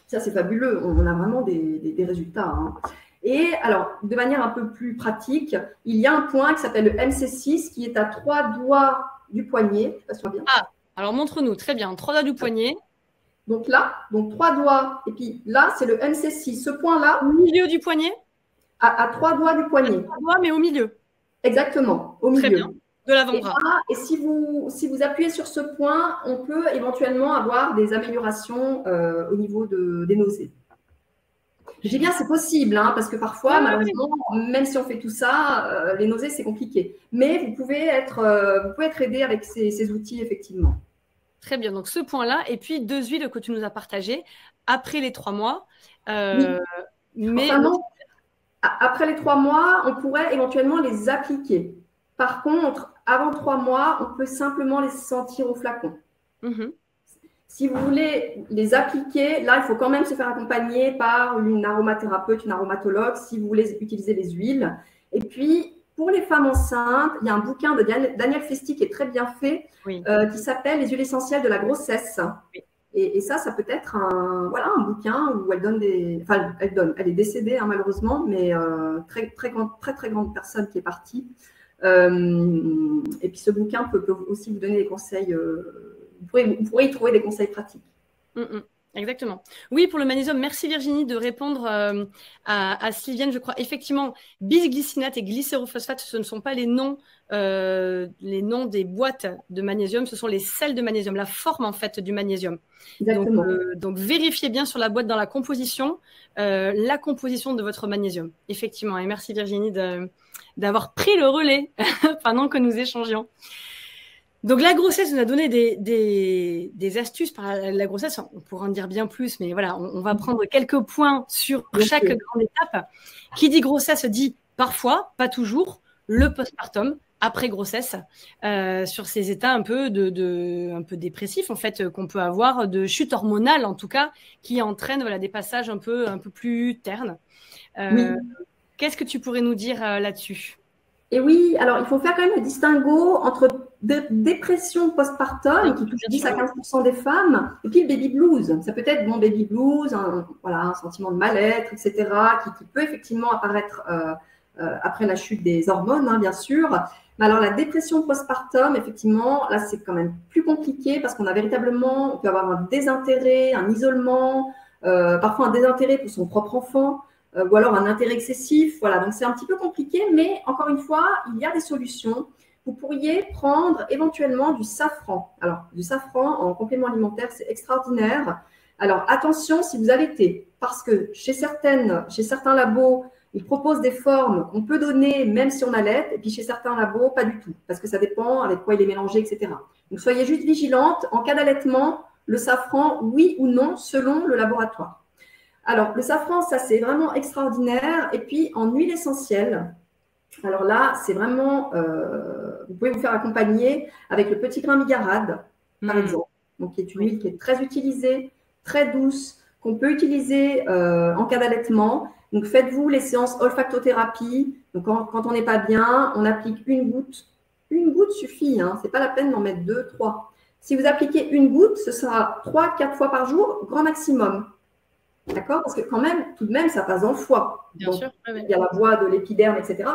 Ça, c'est fabuleux, on a vraiment des résultats. Et alors, de manière un peu plus pratique, il y a un point qui s'appelle le MC6, qui est à 3 doigts du poignet. Je sais pas si bien. Ah, alors montre-nous, très bien, 3 doigts du poignet. Donc là, 3 doigts, et puis là, c'est le MC6. Ce point-là. Au milieu du poignet? À 3 doigts du poignet. 3 doigts, mais au milieu. Exactement, au milieu. Très bien, de l'avant-bras. Et si vous appuyez sur ce point, on peut éventuellement avoir des améliorations au niveau des nausées. Je dis bien c'est possible, parce que parfois, malheureusement, même si on fait tout ça, les nausées, c'est compliqué. Mais vous pouvez être aidé avec ces outils, effectivement. Très bien, donc ce point-là, et puis 2 huiles que tu nous as partagées après les 3 mois. Oui. Mais enfin, non, après les 3 mois, on pourrait éventuellement les appliquer. Par contre, avant 3 mois, on peut simplement les sentir au flacon. Si vous voulez les appliquer, là, il faut quand même se faire accompagner par une aromathérapeute, une aromatologue, si vous voulez utiliser les huiles. Et puis, pour les femmes enceintes, il y a un bouquin de Daniel Festi qui est très bien fait, qui s'appelle « Les huiles essentielles de la grossesse ». Et ça peut être un bouquin où elle donne elle est décédée malheureusement, mais très grande personne qui est partie. Et puis ce bouquin peut aussi vous donner des conseils, vous pourrez y trouver des conseils pratiques. Mm, mm. Exactement. Oui, pour le magnésium, merci Virginie de répondre à Sylviane, je crois. Effectivement, bisglycinate et glycérophosphate, ce ne sont pas les noms des boîtes de magnésium, ce sont les sels de magnésium, la forme en fait du magnésium. Exactement. Donc vérifiez bien sur la boîte dans la composition de votre magnésium. Effectivement. Et merci Virginie d'avoir pris le relais pendant que nous échangions. Donc la grossesse, on a donné des astuces par la grossesse, on pourra en dire bien plus, mais voilà, on va prendre quelques points sur chaque grande étape. Qui dit grossesse dit parfois, pas toujours, le postpartum, après grossesse, sur ces états un peu un peu dépressifs en fait qu'on peut avoir, de chute hormonale en tout cas, qui entraîne voilà, des passages un peu plus ternes. Oui. Qu'est-ce que tu pourrais nous dire là-dessus? Et oui, alors il faut faire quand même le distinguo entre dépression postpartum, qui touche 10 à 15% des femmes, et puis le baby blues. Ça peut être bon baby blues, un sentiment de mal-être, etc., qui peut effectivement apparaître après la chute des hormones, hein, bien sûr. Mais alors la dépression postpartum, effectivement, là c'est quand même plus compliqué parce qu'on a véritablement, on peut avoir un désintérêt, un isolement, parfois un désintérêt pour son propre enfant. Ou alors un intérêt excessif. Voilà, donc c'est un petit peu compliqué, mais encore une fois, il y a des solutions. Vous pourriez prendre éventuellement du safran. Alors, du safran en complément alimentaire, c'est extraordinaire. Alors, attention si vous allaitez, parce que chez certains labos, ils proposent des formes qu'on peut donner même si on allaite, et puis chez certains labos, pas du tout, parce que ça dépend avec quoi il est mélangé, etc. Donc, soyez juste vigilante. En cas d'allaitement, le safran, oui ou non, selon le laboratoire. Alors, le safran, ça, c'est vraiment extraordinaire. Et puis, en huile essentielle, alors là, c'est vraiment, vous pouvez vous faire accompagner avec le petit grain bigarade, par exemple. Donc, qui est une huile qui est très utilisée, très douce, qu'on peut utiliser en cas d'allaitement. Donc, faites-vous les séances olfactothérapie. Donc, quand on n'est pas bien, on applique une goutte. Une goutte suffit, hein. Ce n'est pas la peine d'en mettre 2, 3. Si vous appliquez une goutte, ce sera 3, 4 fois par jour, grand maximum. D'accord? Parce que quand même, tout de même, ça passe dans le foie. Bien sûr, oui. Il y a la voie de l'épiderme, etc.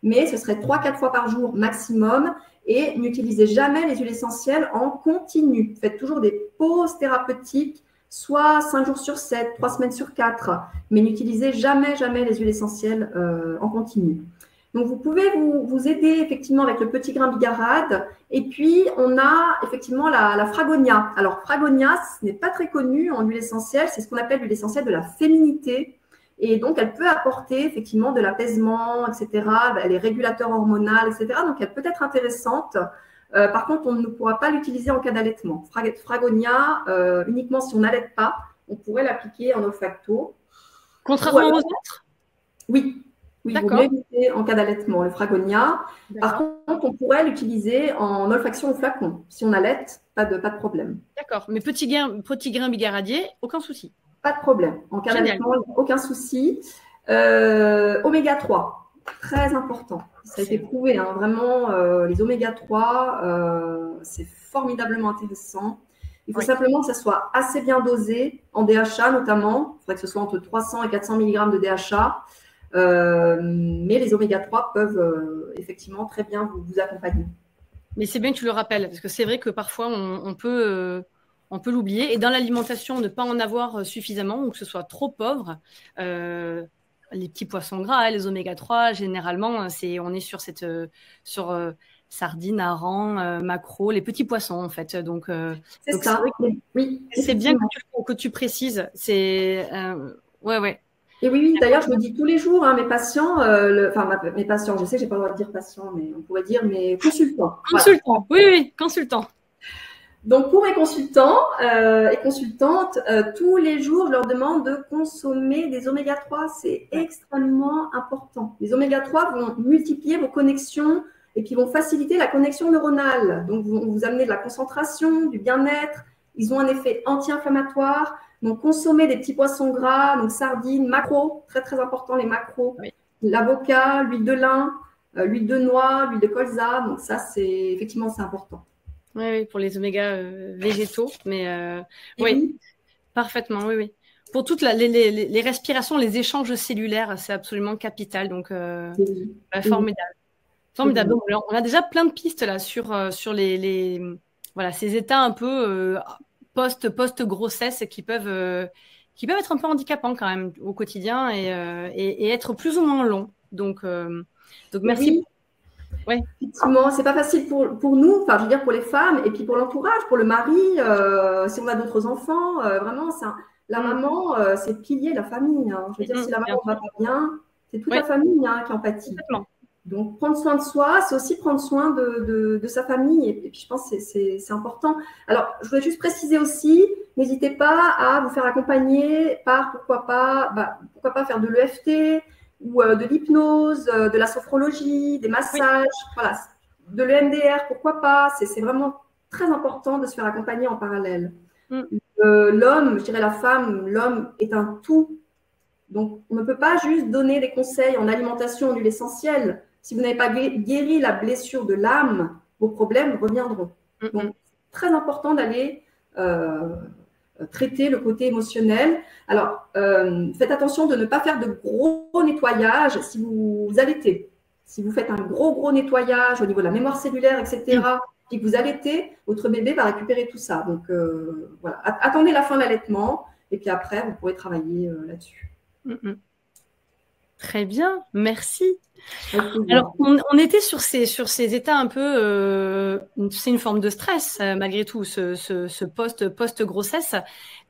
Mais ce serait 3-4 fois par jour maximum. Et n'utilisez jamais les huiles essentielles en continu. Faites toujours des pauses thérapeutiques, soit 5 jours sur 7, 3 semaines sur 4. Mais n'utilisez jamais les huiles essentielles en continu. Donc, vous pouvez vous aider effectivement avec le petit grain bigarade. Et puis, on a effectivement la fragonia. Alors, fragonia, ce n'est pas très connu en huile essentielle. C'est ce qu'on appelle l'huile essentielle de la féminité. Et donc, elle peut apporter effectivement de l'apaisement, etc. Elle est régulateur hormonal, etc. Donc, elle peut être intéressante. Par contre, on ne pourra pas l'utiliser en cas d'allaitement. Fragonia, uniquement si on n'allaite pas, on pourrait l'appliquer en olfacto. Contrairement aux autres? Oui. Oui, vous l'évitez en cas d'allaitement, le fragonia. Par contre, on pourrait l'utiliser en olfaction au flacon. Si on allaite, pas de problème. D'accord. Mais petit grain bigaradier, aucun souci. Pas de problème. En cas d'allaitement, aucun souci. Oméga 3, très important. Ça a été prouvé, hein, vraiment, les oméga 3, c'est formidablement intéressant. Il faut simplement que ça soit assez bien dosé, en DHA notamment. Il faudrait que ce soit entre 300 et 400 mg de DHA. Mais les oméga 3 peuvent effectivement très bien vous accompagner. Mais c'est bien que tu le rappelles, parce que c'est vrai que parfois on peut l'oublier. Et dans l'alimentation, ne pas en avoir suffisamment ou que ce soit trop pauvre. Les petits poissons gras, les oméga 3, généralement, on est sur sardines, harengs, maquereaux, les petits poissons en fait. Donc, c'est ça. Oui, c'est bien que tu précises. Ouais. Et oui, d'ailleurs, je le dis tous les jours, hein, mes patients, mes patients, je sais que je n'ai pas le droit de dire patients, mais on pourrait dire mes consultants. Consultants, voilà. Oui, consultants. Donc, pour mes consultants et consultantes, tous les jours, je leur demande de consommer des oméga 3. C'est extrêmement important. Les oméga 3 vont multiplier vos connexions et puis vont faciliter la connexion neuronale. Donc, vont vous amener de la concentration, du bien-être. Ils ont un effet anti-inflammatoire. Donc, consommer des petits poissons gras, donc sardines, maquereaux, très très important les maquereaux, l'avocat, l'huile de lin, l'huile de noix, l'huile de colza. Donc ça, c'est important. Oui, pour les oméga végétaux, mais oui, parfaitement, oui. Pour toutes les respirations, les échanges cellulaires, c'est absolument capital. Donc, formidable. Formidable. Donc, on a déjà plein de pistes là sur ces états un peu post-grossesse qui peuvent être un peu handicapants quand même au quotidien et être plus ou moins longs. Donc merci. Oui. Ouais. Effectivement, c'est pas facile pour nous, enfin, je veux dire pour les femmes et puis pour l'entourage, pour le mari, si on a d'autres enfants, vraiment, la maman, c'est le pilier de la famille. Hein. Je veux dire, si la maman va pas bien, c'est toute la famille qui en pâtit. Complètement. Donc, prendre soin de soi, c'est aussi prendre soin de sa famille. Et puis, je pense que c'est important. Alors, je voulais juste préciser aussi, n'hésitez pas à vous faire accompagner par, pourquoi pas faire de l'EFT, ou de l'hypnose, de la sophrologie, des massages, voilà, de l'EMDR, pourquoi pas. C'est vraiment très important de se faire accompagner en parallèle. L'homme, je dirais la femme, l'homme est un tout. Donc, on ne peut pas juste donner des conseils en alimentation, en huile essentielle. Si vous n'avez pas guéri la blessure de l'âme, vos problèmes reviendront. Donc, c'est très important d'aller traiter le côté émotionnel. Alors, faites attention de ne pas faire de gros nettoyage si vous allaitez. Si vous faites un gros nettoyage au niveau de la mémoire cellulaire, etc., et que vous allaitez, votre bébé va récupérer tout ça. Donc, voilà. Attendez la fin de l'allaitement et puis après, vous pourrez travailler là-dessus. Très bien, merci. Alors, on était sur ces états un peu, c'est une forme de stress malgré tout, ce post-grossesse.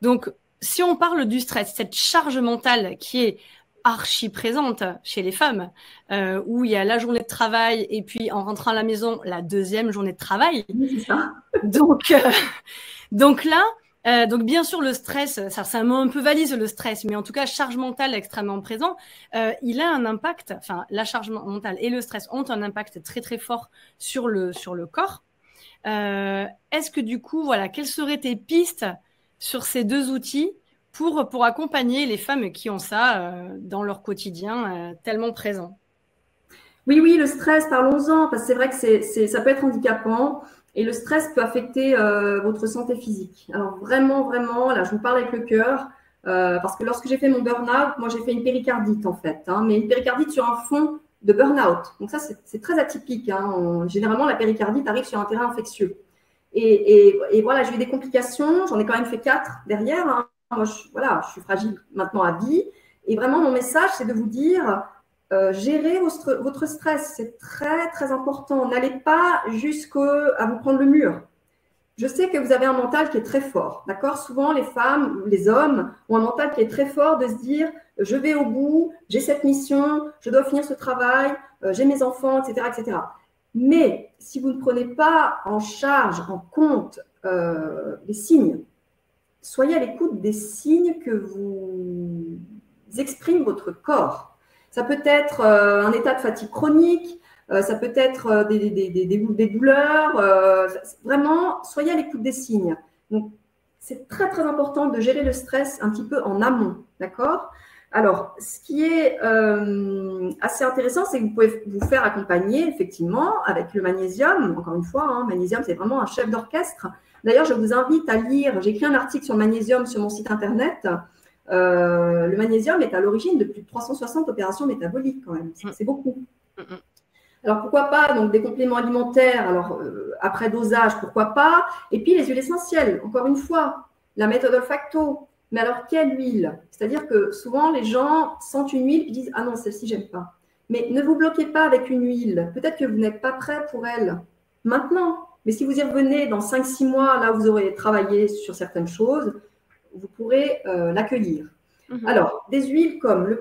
Donc, si on parle du stress, cette charge mentale qui est archi présente chez les femmes, où il y a la journée de travail et puis en rentrant à la maison, la deuxième journée de travail. Oui, c'est ça. Donc là, donc bien sûr le stress, c'est un mot un peu valise le stress, mais en tout cas charge mentale extrêmement présent, il a un impact, enfin la charge mentale et le stress ont un impact très très fort sur le corps. Est-ce que du coup, voilà, quelles seraient tes pistes sur ces deux outils pour accompagner les femmes qui ont ça dans leur quotidien tellement présent? Oui, le stress, parlons-en, parce que c'est vrai que ça peut être handicapant. Et le stress peut affecter votre santé physique. Alors vraiment, là, je vous parle avec le cœur, parce que lorsque j'ai fait mon burn-out, moi j'ai fait une péricardite en fait, mais une péricardite sur un fond de burn-out. Donc ça, c'est très atypique. Généralement, la péricardite arrive sur un terrain infectieux. Et voilà, j'ai eu des complications, j'en ai quand même fait 4 derrière. Moi, je suis fragile maintenant à vie. Et vraiment, mon message, c'est de vous dire... gérez votre stress, c'est très très important. N'allez pas jusqu'à vous prendre le mur. Je sais que vous avez un mental qui est très fort, d'accord? Souvent, les femmes, les hommes ont un mental qui est très fort de se dire je vais au bout, j'ai cette mission, je dois finir ce travail, j'ai mes enfants, etc., etc. Mais si vous ne prenez pas en charge, en compte les signes, soyez à l'écoute des signes que vous exprime votre corps. Ça peut être un état de fatigue chronique, ça peut être des douleurs. Vraiment, soyez à l'écoute des signes. Donc, c'est très, très important de gérer le stress un petit peu en amont, d'accord? Alors, ce qui est assez intéressant, c'est que vous pouvez vous faire accompagner, effectivement, avec le magnésium. Encore une fois, magnésium, c'est vraiment un chef d'orchestre. D'ailleurs, je vous invite à lire, j'ai écrit un article sur le magnésium sur mon site internet. Le magnésium est à l'origine de plus de 360 opérations métaboliques quand même. C'est beaucoup. Alors, pourquoi pas donc des compléments alimentaires, alors après dosage, pourquoi pas. Et puis, les huiles essentielles, encore une fois, la méthode olfacto. Mais alors, quelle huile? C'est-à-dire que souvent, les gens sentent une huile et disent « Ah non, celle-ci, j'aime pas ». Mais ne vous bloquez pas avec une huile. Peut-être que vous n'êtes pas prêt pour elle maintenant. Mais si vous y revenez dans 5-6 mois, là, vous aurez travaillé sur certaines choses, vous pourrez l'accueillir. Alors, des huiles comme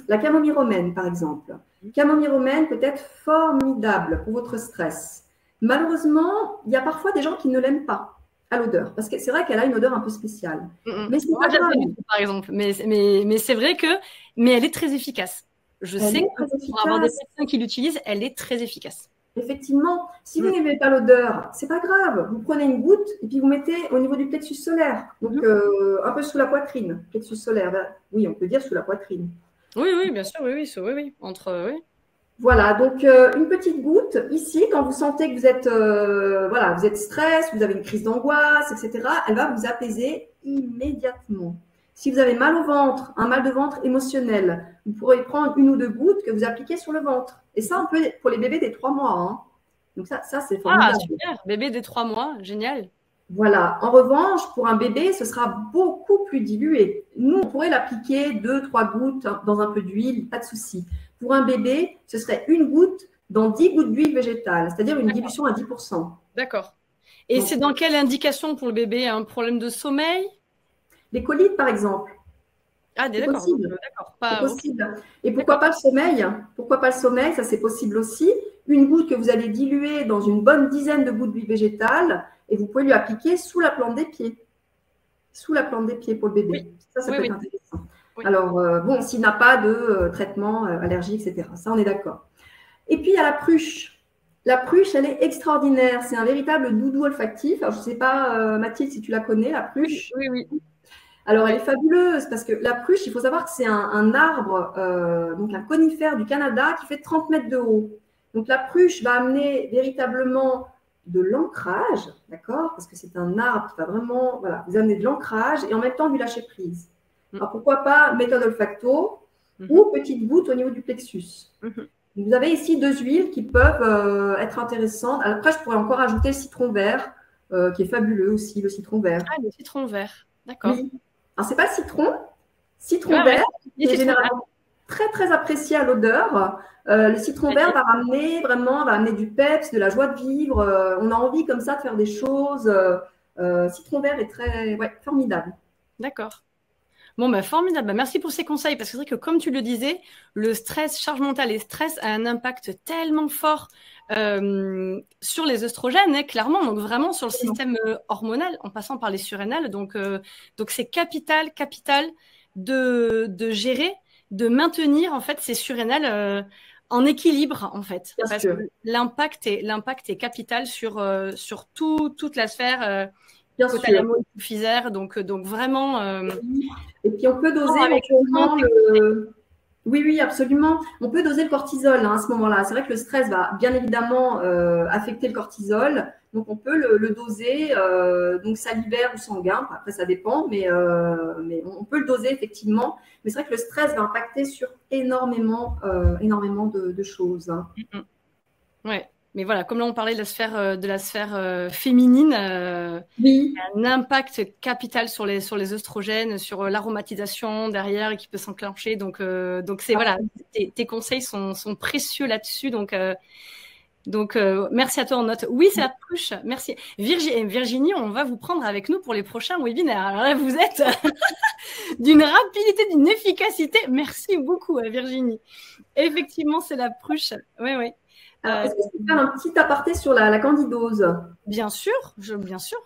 la camomille romaine, par exemple. Camomille romaine peut être formidable pour votre stress. Malheureusement, il y a parfois des gens qui ne l'aiment pas à l'odeur, parce que c'est vrai qu'elle a une odeur un peu spéciale. Mais c'est pas grave. Par exemple, mais c'est vrai que, mais elle est très efficace. Je sais que pour avoir des personnes qui l'utilisent, elle est très efficace. Effectivement, si vous n'aimez pas l'odeur, c'est pas grave. Vous prenez une goutte et puis vous mettez au niveau du plexus solaire, donc un peu sous la poitrine. Plexus solaire, oui, on peut dire sous la poitrine. Oui, bien sûr, oui. Voilà, donc une petite goutte ici, quand vous sentez que vous êtes stress, vous avez une crise d'angoisse, etc., elle va vous apaiser immédiatement. Si vous avez mal au ventre, un mal de ventre émotionnel, vous pourrez prendre 1 ou 2 gouttes que vous appliquez sur le ventre. Et ça, on peut pour les bébés des 3 mois. Donc ça c'est formidable. Ah, super, bébé des 3 mois, génial. Voilà. En revanche, pour un bébé, ce sera beaucoup plus dilué. Nous, on pourrait l'appliquer 2, 3 gouttes dans un peu d'huile, pas de souci. Pour un bébé, ce serait 1 goutte dans 10 gouttes d'huile végétale, c'est-à-dire une dilution à 10%. D'accord. Et Donc, c'est dans quelle indication pour le bébé? Un problème de sommeil? les coliques, par exemple, Ah, c'est d'accord. possible. D'accord. C'est Pas, ok. possible. Et pourquoi D'accord. pas le sommeil? Pourquoi pas le sommeil? Ça, c'est possible aussi. 1 goutte que vous allez diluer dans une bonne dizaine de gouttes d'huile végétale et vous pouvez lui appliquer sous la plante des pieds. Sous la plante des pieds pour le Oui. bébé. Ça Oui, peut oui. être intéressant. Oui. Alors, bon, s'il n'a pas de traitement allergique, etc. Ça, on est d'accord. Et puis, il y a la pruche. La pruche, elle est extraordinaire. C'est un véritable doudou olfactif. Alors, je ne sais pas, Mathilde, si tu la connais, la pruche. Oui, oui. Alors, Oui. elle est fabuleuse parce que la pruche, il faut savoir que c'est un arbre, donc un conifère du Canada qui fait 30 mètres de haut. Donc, la pruche va amener véritablement de l'ancrage, d'accord? Parce que c'est un arbre qui va vraiment voilà, vous amener de l'ancrage et en même temps du lâcher prise. Alors, pourquoi pas méthode olfacto ou petite goutte au niveau du plexus. Vous avez ici 2 huiles qui peuvent être intéressantes. Après, je pourrais encore ajouter le citron vert, qui est fabuleux aussi, le citron vert. Ah, le citron vert. D'accord. Oui. Alors, c'est pas le citron, citron Ah, vert, ouais. qui est généralement très, très apprécié à l'odeur. Le citron vert va amener du peps, de la joie de vivre. On a envie comme ça de faire des choses. Citron vert est très formidable. D'accord. Bon, bah, formidable. Bah, merci pour ces conseils, parce que c'est vrai que comme tu le disais, le stress, charge mentale et stress a un impact tellement fort sur les œstrogènes, hein, clairement, donc vraiment sur le système hormonal, en passant par les surrénales. Donc c'est capital, capital de gérer, de maintenir en fait ces surrénales en équilibre, en fait, Bien parce sûr. que l'impact est capital sur toute la sphère Bien sûr. hypothalamo-hypophysaire, donc vraiment. Et puis, on peut doser avec éventuellement le. Oui, oui, absolument. On peut doser le cortisol à ce moment-là. C'est vrai que le stress va bien évidemment affecter le cortisol. Donc, on peut le doser, donc salivaire ou sanguin. Après, ça dépend, mais on peut le doser effectivement. Mais c'est vrai que le stress va impacter sur énormément de choses. Ouais. Mais voilà, comme là on parlait de la sphère féminine, Oui. un impact capital sur les œstrogènes, sur l'aromatisation derrière et qui peut s'enclencher. Donc c'est voilà, tes conseils sont précieux là-dessus. Donc merci à toi en note. Oui, c'est la pruche. Merci. Virginie, on va vous prendre avec nous pour les prochains webinaires. Alors là, vous êtes d'une rapidité, d'une efficacité. Merci beaucoup, Virginie. Effectivement, c'est la pruche. Oui, oui. Est-ce que je peux faire un petit aparté sur la candidose? Bien sûr, bien sûr.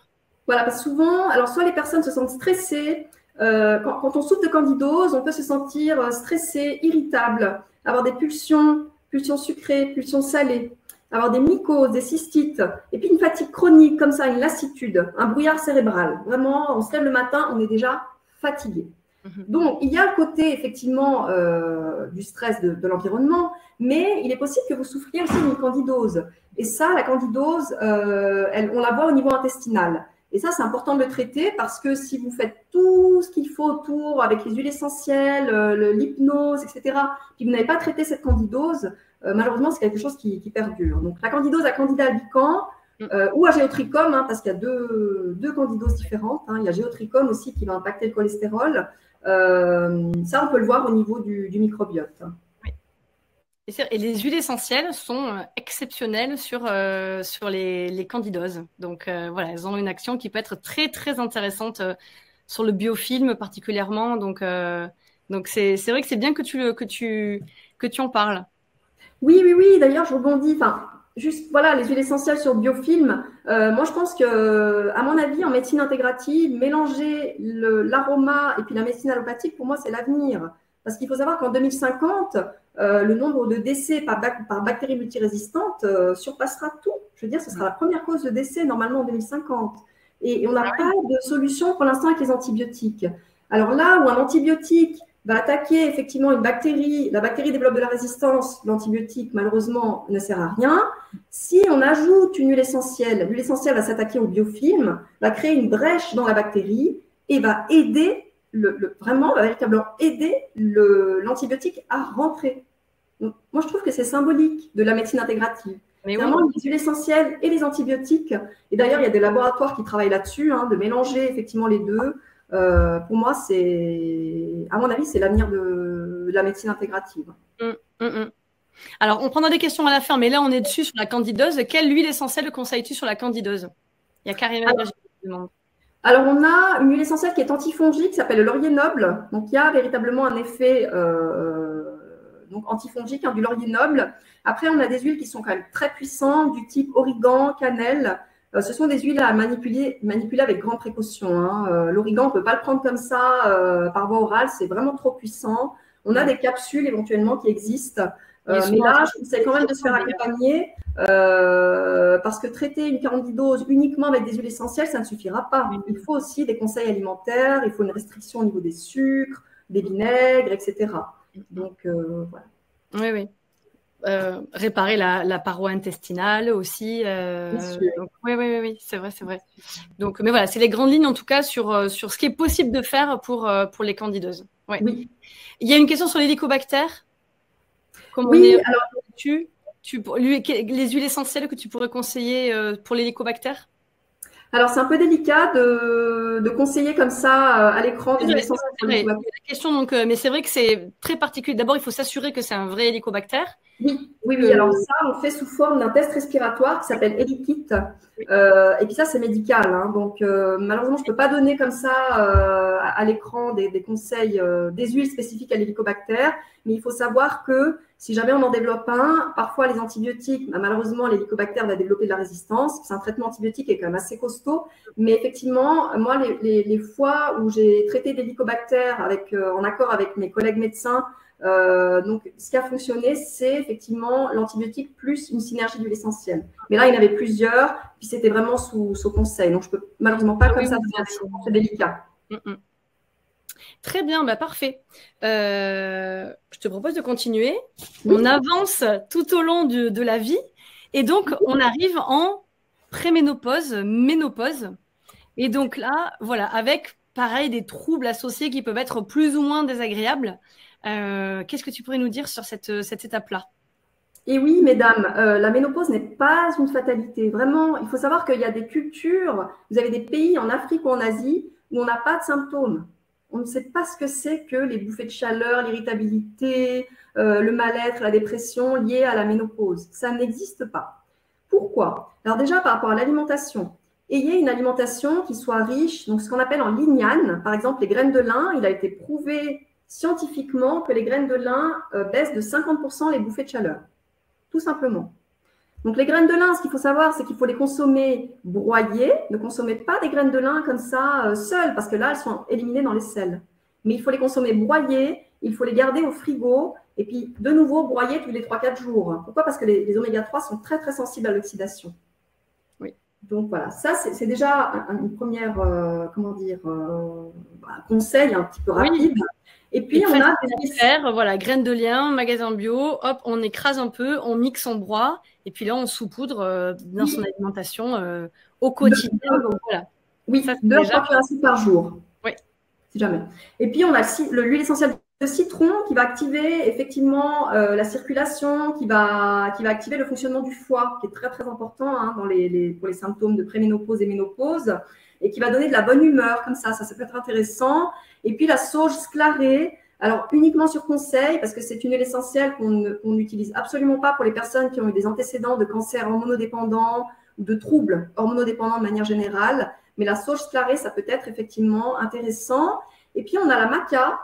Voilà, parce que souvent, alors soit les personnes se sentent stressées, quand on souffre de candidose, on peut se sentir stressé, irritable, avoir des pulsions sucrées, pulsions salées, avoir des mycoses, des cystites, et puis une fatigue chronique comme ça, une lassitude, un brouillard cérébral. Vraiment, on se lève le matin, on est déjà fatigué. Donc, il y a le côté effectivement du stress de l'environnement, mais il est possible que vous souffriez aussi d'une candidose. Et ça, la candidose, on la voit au niveau intestinal. Et ça, c'est important de le traiter parce que si vous faites tout ce qu'il faut autour avec les huiles essentielles, l'hypnose, etc., puis vous n'avez pas traité cette candidose, malheureusement, c'est quelque chose qui perdure. Donc, la candidose à Candida albicans ou à géotrichome, parce qu'il y a deux candidoses différentes. Il y a géotrichome aussi qui va impacter le cholestérol. Ça, on peut le voir au niveau du microbiote. Oui. Et les huiles essentielles sont exceptionnelles sur les candidoses. Donc voilà, elles ont une action qui peut être très très intéressante sur le biofilm particulièrement. Donc c'est vrai que c'est bien que tu en parles. Oui, oui, oui. D'ailleurs, je rebondis. Juste, voilà, les huiles essentielles sur biofilm. Moi, je pense que, à mon avis, en médecine intégrative, mélanger l'aroma et puis la médecine allopathique, pour moi, c'est l'avenir. Parce qu'il faut savoir qu'en 2050, le nombre de décès par bactéries multirésistantes surpassera tout. Je veux dire, ce sera la première cause de décès normalement en 2050. Et on n'a pas de solution pour l'instant avec les antibiotiques. Alors là où un antibiotique va attaquer effectivement une bactérie, la bactérie développe de la résistance, l'antibiotique malheureusement ne sert à rien. Si on ajoute une huile essentielle va s'attaquer au biofilm, va créer une brèche dans la bactérie et va aider va véritablement aider l'antibiotique à rentrer. Donc, moi, je trouve que c'est symbolique de la médecine intégrative. Mais C'est oui. vraiment les huiles essentielles et les antibiotiques. Et d'ailleurs, il y a des laboratoires qui travaillent là-dessus, hein, de mélanger effectivement les deux. Pour moi, à mon avis, c'est l'avenir de la médecine intégrative. Alors, on prendra des questions à la fin, mais là, on est dessus sur la candidose. Quelle huile essentielle conseilles-tu sur la candidose? Il y a Karim Virginie qui demande. Alors, on a une huile essentielle qui est antifongique, qui s'appelle le laurier noble. Donc, il y a véritablement un effet donc antifongique, hein, du laurier noble. Après, on a des huiles qui sont quand même très puissantes, du type origan, cannelle. Ce sont des huiles à manipuler avec grande précaution, hein. L'origan, on ne peut pas le prendre comme ça par voie orale, c'est vraiment trop puissant. On a des capsules éventuellement qui existent. Mais là, je conseille quand même de se faire accompagner parce que traiter une candidose uniquement avec des huiles essentielles, ça ne suffira pas. Il faut aussi des conseils alimentaires, il faut une restriction au niveau des sucres, des vinaigres, etc. Donc, voilà. Oui, oui. Réparer la paroi intestinale aussi. Donc, oui, c'est vrai, c'est vrai. Donc, mais voilà, c'est les grandes lignes en tout cas sur ce qui est possible de faire pour les candidoses. Ouais. Oui. Il y a une question sur l'hélicobactère. Oui, alors les huiles essentielles que tu pourrais conseiller pour l'hélicobactère? Alors, c'est un peu délicat de conseiller comme ça à l'écran des huiles essentielles pour la l'hélicobactère. question, donc, mais c'est vrai que c'est très particulier. D'abord, il faut s'assurer que c'est un vrai hélicobactère. Oui. Alors ça, on fait sous forme d'un test respiratoire qui s'appelle HeliKit. Et puis ça, c'est médical, hein. Donc, malheureusement, je ne peux pas donner comme ça à l'écran des conseils, des huiles spécifiques à l'hélicobactère. Mais il faut savoir que si jamais on en développe un, parfois les antibiotiques, malheureusement, l'hélicobactère va développer de la résistance. C'est un traitement antibiotique qui est quand même assez costaud. Mais effectivement, moi, les fois où j'ai traité l'hélicobactère en accord avec mes collègues médecins, donc, ce qui a fonctionné, c'est effectivement l'antibiotique plus une synergie d'huile essentielle. Mais là, il y en avait plusieurs, puis c'était vraiment sous conseil. Donc, je ne peux malheureusement pas comme ça, c'est délicat. Très bien, bah parfait. Je te propose de continuer. On avance tout au long de la vie et donc on arrive en préménopause, ménopause. Et donc là, voilà, avec pareil des troubles associés qui peuvent être plus ou moins désagréables. Qu'est-ce que tu pourrais nous dire sur cette étape-là? Et oui, mesdames, la ménopause n'est pas une fatalité. Vraiment, il faut savoir qu'il y a des cultures, vous avez des pays en Afrique ou en Asie où on n'a pas de symptômes. On ne sait pas ce que c'est que les bouffées de chaleur, l'irritabilité, le mal-être, la dépression liées à la ménopause. Ça n'existe pas. Pourquoi? Alors déjà, par rapport à l'alimentation, ayez une alimentation qui soit riche, donc ce qu'on appelle en lignane, par exemple les graines de lin, il a été prouvé scientifiquement que les graines de lin baissent de 50% les bouffées de chaleur, tout simplement. Donc les graines de lin, ce qu'il faut savoir, c'est qu'il faut les consommer broyées. Ne consommez pas des graines de lin comme ça seules, parce que là, elles sont éliminées dans les selles. Mais il faut les consommer broyées, il faut les garder au frigo, et puis de nouveau broyer tous les 3-4 jours. Pourquoi? Parce que les oméga 3 sont très très sensibles à l'oxydation. Oui. Donc voilà, ça c'est déjà une première, conseil un petit peu rapide. Oui. Et puis on a des faire, voilà, graines de lin, magasin bio, hop, on écrase un peu, on mixe, on broie, et puis là on saupoudre dans son alimentation au quotidien. Donc voilà. Oui, 2 à 3 cuillères à soupe par jour. Oui. Si jamais. Et puis on a l'huile essentielle de citron qui va activer effectivement la circulation, qui va activer le fonctionnement du foie, qui est très très important hein, pour les symptômes de préménopause et ménopause, et qui va donner de la bonne humeur comme ça peut être intéressant. Et puis la sauge sclarée, alors uniquement sur conseil, parce que c'est une huile essentielle qu'on n'utilise absolument pas pour les personnes qui ont eu des antécédents de cancer hormonodépendant ou de troubles hormonodépendants de manière générale. Mais la sauge sclarée, ça peut être effectivement intéressant. Et puis on a la maca,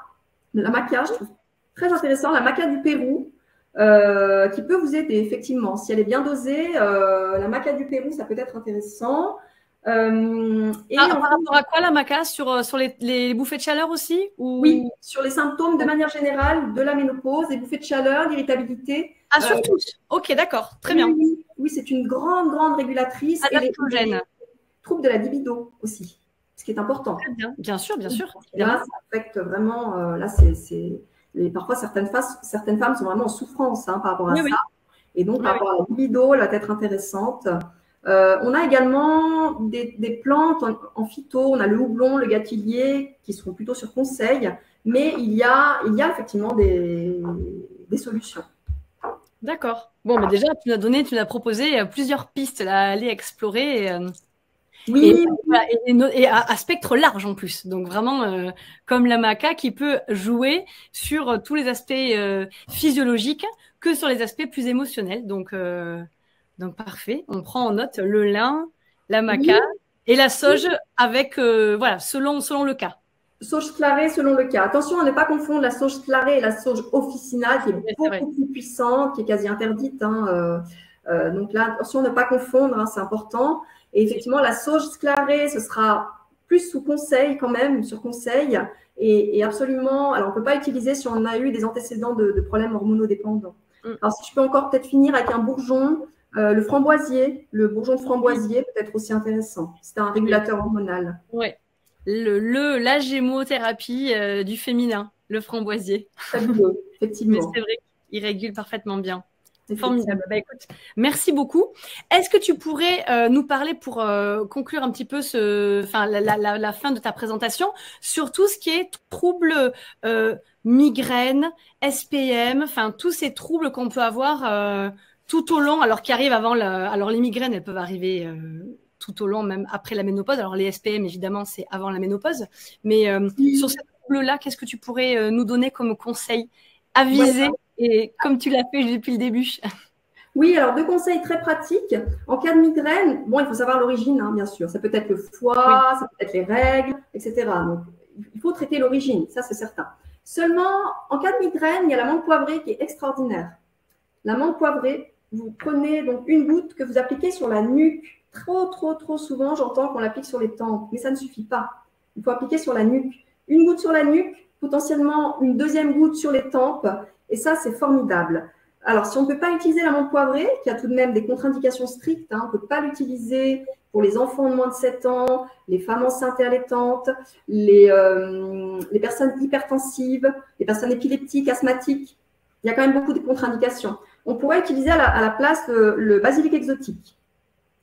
je trouve très intéressant, la maca du Pérou, qui peut vous aider effectivement. Si elle est bien dosée, la maca du Pérou, ça peut être intéressant. Par rapport à quoi la maca? Sur les bouffées de chaleur aussi ou... Oui, sur les symptômes de manière générale de la ménopause, les bouffées de chaleur, l'irritabilité. Ah, sur tous. Ok, d'accord, très bien. Oui, c'est une grande régulatrice. Adaptogène. Et les troubles de la libido aussi, ce qui est important. Très bien. Bien sûr. Là, ça affecte vraiment, parfois certaines femmes sont vraiment en souffrance hein, par rapport à ça. Et donc, par rapport à la libido, elle va être intéressante. On a également des plantes en phyto, on a le houblon, le gâtillier, qui seront plutôt sur conseil, mais il y a effectivement des solutions. D'accord. Bon, mais déjà, tu nous as proposé plusieurs pistes là, à aller explorer. Et, Oui, voilà, et à spectre large en plus. Donc vraiment, comme la maca qui peut jouer sur tous les aspects physiologiques que sur les aspects plus émotionnels. Donc parfait. On prend en note le lin, la oui, maca et la sauge avec, voilà, selon le cas. sauge clarée selon le cas. Attention à ne pas confondre la sauge clarée et la sauge officinale, qui est Oui, c'est vrai. beaucoup plus puissante, qui est quasi interdite. Hein, donc là, attention à ne pas confondre, hein, c'est important. Et effectivement, la sauge clarée, ce sera plus sous conseil quand même, sur conseil. Et absolument, alors on ne peut pas utiliser si on a eu des antécédents de problèmes hormonodépendants. Alors si je peux encore peut-être finir avec un bourgeon, le framboisier, le bourgeon de framboisier peut être aussi intéressant. C'est un régulateur hormonal. Ouais. La gémothérapie du féminin, le framboisier. Fabuleux, Mais effectivement. c'est vrai qu'il régule parfaitement bien. Effectivement. Formidable. Bah, écoute, merci beaucoup. Est-ce que tu pourrais nous parler pour conclure un petit peu la fin de ta présentation sur tout ce qui est troubles migraines, SPM, enfin tous ces troubles qu'on peut avoir tout au long, alors qui arrivent avant alors les migraines, elles peuvent arriver tout au long, même après la ménopause. Alors les SPM, évidemment, c'est avant la ménopause. Mais sur ces troubles-là, qu'est-ce que tu pourrais nous donner comme conseil Ouais. avisé et comme tu l'as fait depuis le début? Oui, alors deux conseils très pratiques. En cas de migraine, bon, il faut savoir l'origine, hein, bien sûr. Ça peut être le Oui. foie, ça peut être les règles, etc. Donc, il faut traiter l'origine, ça c'est certain. Seulement, en cas de migraine, il y a la menthe poivrée qui est extraordinaire. La menthe poivrée, vous prenez donc une goutte que vous appliquez sur la nuque. Trop souvent, j'entends qu'on l'applique sur les tempes, mais ça ne suffit pas. Il faut appliquer sur la nuque. Une goutte sur la nuque, potentiellement une deuxième goutte sur les tempes, et ça, c'est formidable. Alors, si on ne peut pas utiliser la menthe poivrée, qui a tout de même des contre-indications strictes, hein, on ne peut pas l'utiliser pour les enfants de moins de 7 ans, les femmes enceintes et allaitantes, les personnes hypertensives, les personnes épileptiques, asthmatiques. Il y a quand même beaucoup de contre-indications. On pourrait utiliser à la place le basilic exotique,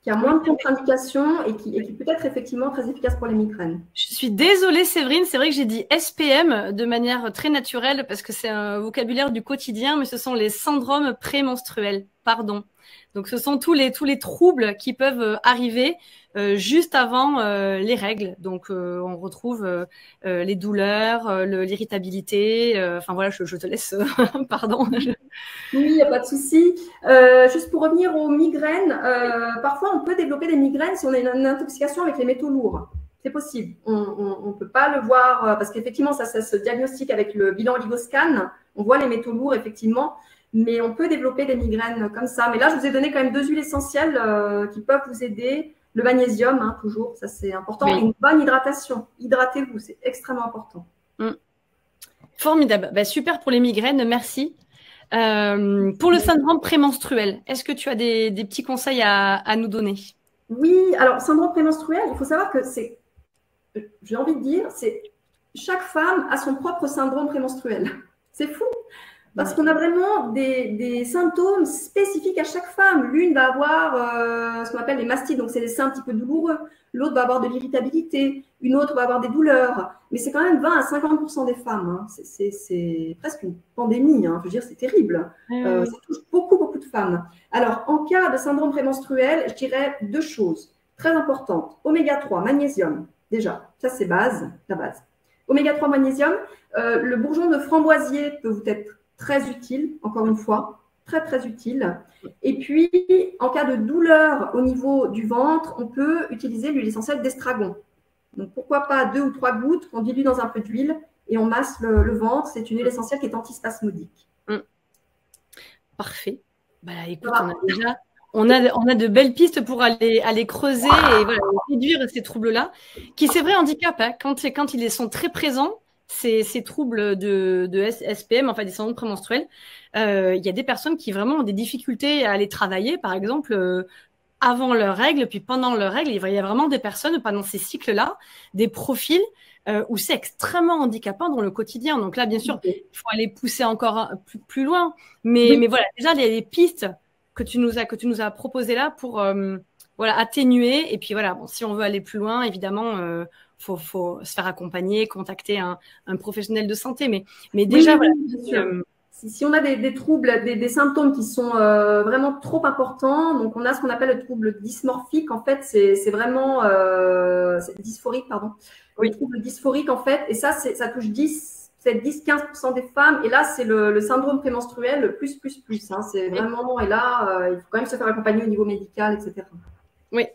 qui a moins de contre-indications et qui peut être effectivement très efficace pour les migraines. Je suis désolée, Séverine. C'est vrai que j'ai dit SPM de manière très naturelle parce que c'est un vocabulaire du quotidien, mais ce sont les syndromes prémenstruels. Pardon. Donc, ce sont tous les troubles qui peuvent arriver juste avant les règles. Donc, on retrouve les douleurs, l'irritabilité. Enfin, voilà, je te laisse. Pardon. Oui, il n'y a pas de souci. Juste pour revenir aux migraines, parfois on peut développer des migraines si on a une intoxication avec les métaux lourds. C'est possible. On ne peut pas le voir parce qu'effectivement, ça se diagnostique avec le bilan Oligoscan. On voit les métaux lourds, effectivement, mais on peut développer des migraines comme ça. Mais là, je vous ai donné quand même deux huiles essentielles qui peuvent vous aider. Le magnésium, hein, toujours, ça c'est important. Oui. Et une bonne hydratation. Hydratez-vous, c'est extrêmement important. Formidable. Bah, super pour les migraines, merci. Pour le syndrome prémenstruel, est-ce que tu as des petits conseils à nous donner? Oui, alors syndrome prémenstruel, il faut savoir que c'est, j'ai envie de dire, c'est chaque femme a son propre syndrome prémenstruel. C'est fou, parce qu'on a vraiment des symptômes spécifiques à chaque femme. L'une va avoir ce qu'on appelle les mastites, donc c'est des seins un petit peu douloureux. L'autre va avoir de l'irritabilité. Une autre va avoir des douleurs. Mais c'est quand même 20 à 50% des femmes. Hein. C'est presque une pandémie. Hein. Je veux dire, c'est terrible. Ça touche beaucoup de femmes. Alors, en cas de syndrome prémenstruel, je dirais deux choses très importantes. Oméga 3, magnésium, déjà. Ça, c'est la base. Oméga 3, magnésium. Le bourgeon de framboisier peut vous être très utile, encore une fois, très utile. Et puis, en cas de douleur au niveau du ventre, on peut utiliser l'huile essentielle d'estragon. Donc, pourquoi pas 2 ou 3 gouttes qu'on dilue dans un peu d'huile et on masse le ventre. C'est une huile essentielle qui est antispasmodique. Parfait. Bah, écoute, on a de belles pistes pour aller creuser et voilà, réduire ces troubles-là, qui c'est vrai handicap, hein, quand ils sont très présents, ces troubles de SPM, enfin des syndromes prémenstruels, il y a des personnes qui vraiment ont des difficultés à aller travailler, par exemple, avant leurs règles, puis pendant leurs règles. Il y a vraiment des personnes pendant ces cycles-là, des profils où c'est extrêmement handicapant dans le quotidien. Donc là, bien sûr, il faut aller pousser encore plus loin. Mais voilà, déjà, il y a des pistes que tu nous as proposées là pour voilà, atténuer. Et puis voilà, bon, si on veut aller plus loin, évidemment, faut se faire accompagner, contacter un professionnel de santé. Mais déjà, voilà. si on a des troubles, des symptômes qui sont vraiment trop importants, donc on a ce qu'on appelle le trouble dysmorphique. En fait, c'est vraiment dysphorique, pardon. Oui. Le trouble dysphorique, en fait, et ça touche 10-15% des femmes. Et là, c'est le syndrome prémenstruel le plus. Hein. C'est vraiment, et là, il faut quand même se faire accompagner au niveau médical, etc. Oui.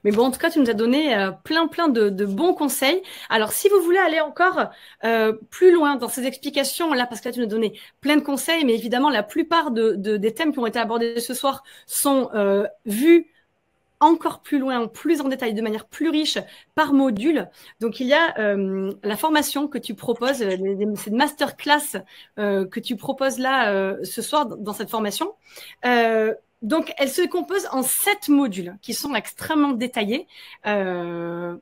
Mais bon, en tout cas, tu nous as donné plein de bons conseils. Alors, si vous voulez aller encore plus loin dans ces explications, là, parce que là, tu nous as donné plein de conseils, mais évidemment, la plupart des thèmes qui ont été abordés ce soir sont vus encore plus loin, plus en détail, de manière plus riche par module. Donc, il y a la formation que tu proposes, cette masterclass que tu proposes là ce soir dans cette formation. Donc, elle se compose en 7 modules qui sont extrêmement détaillés dans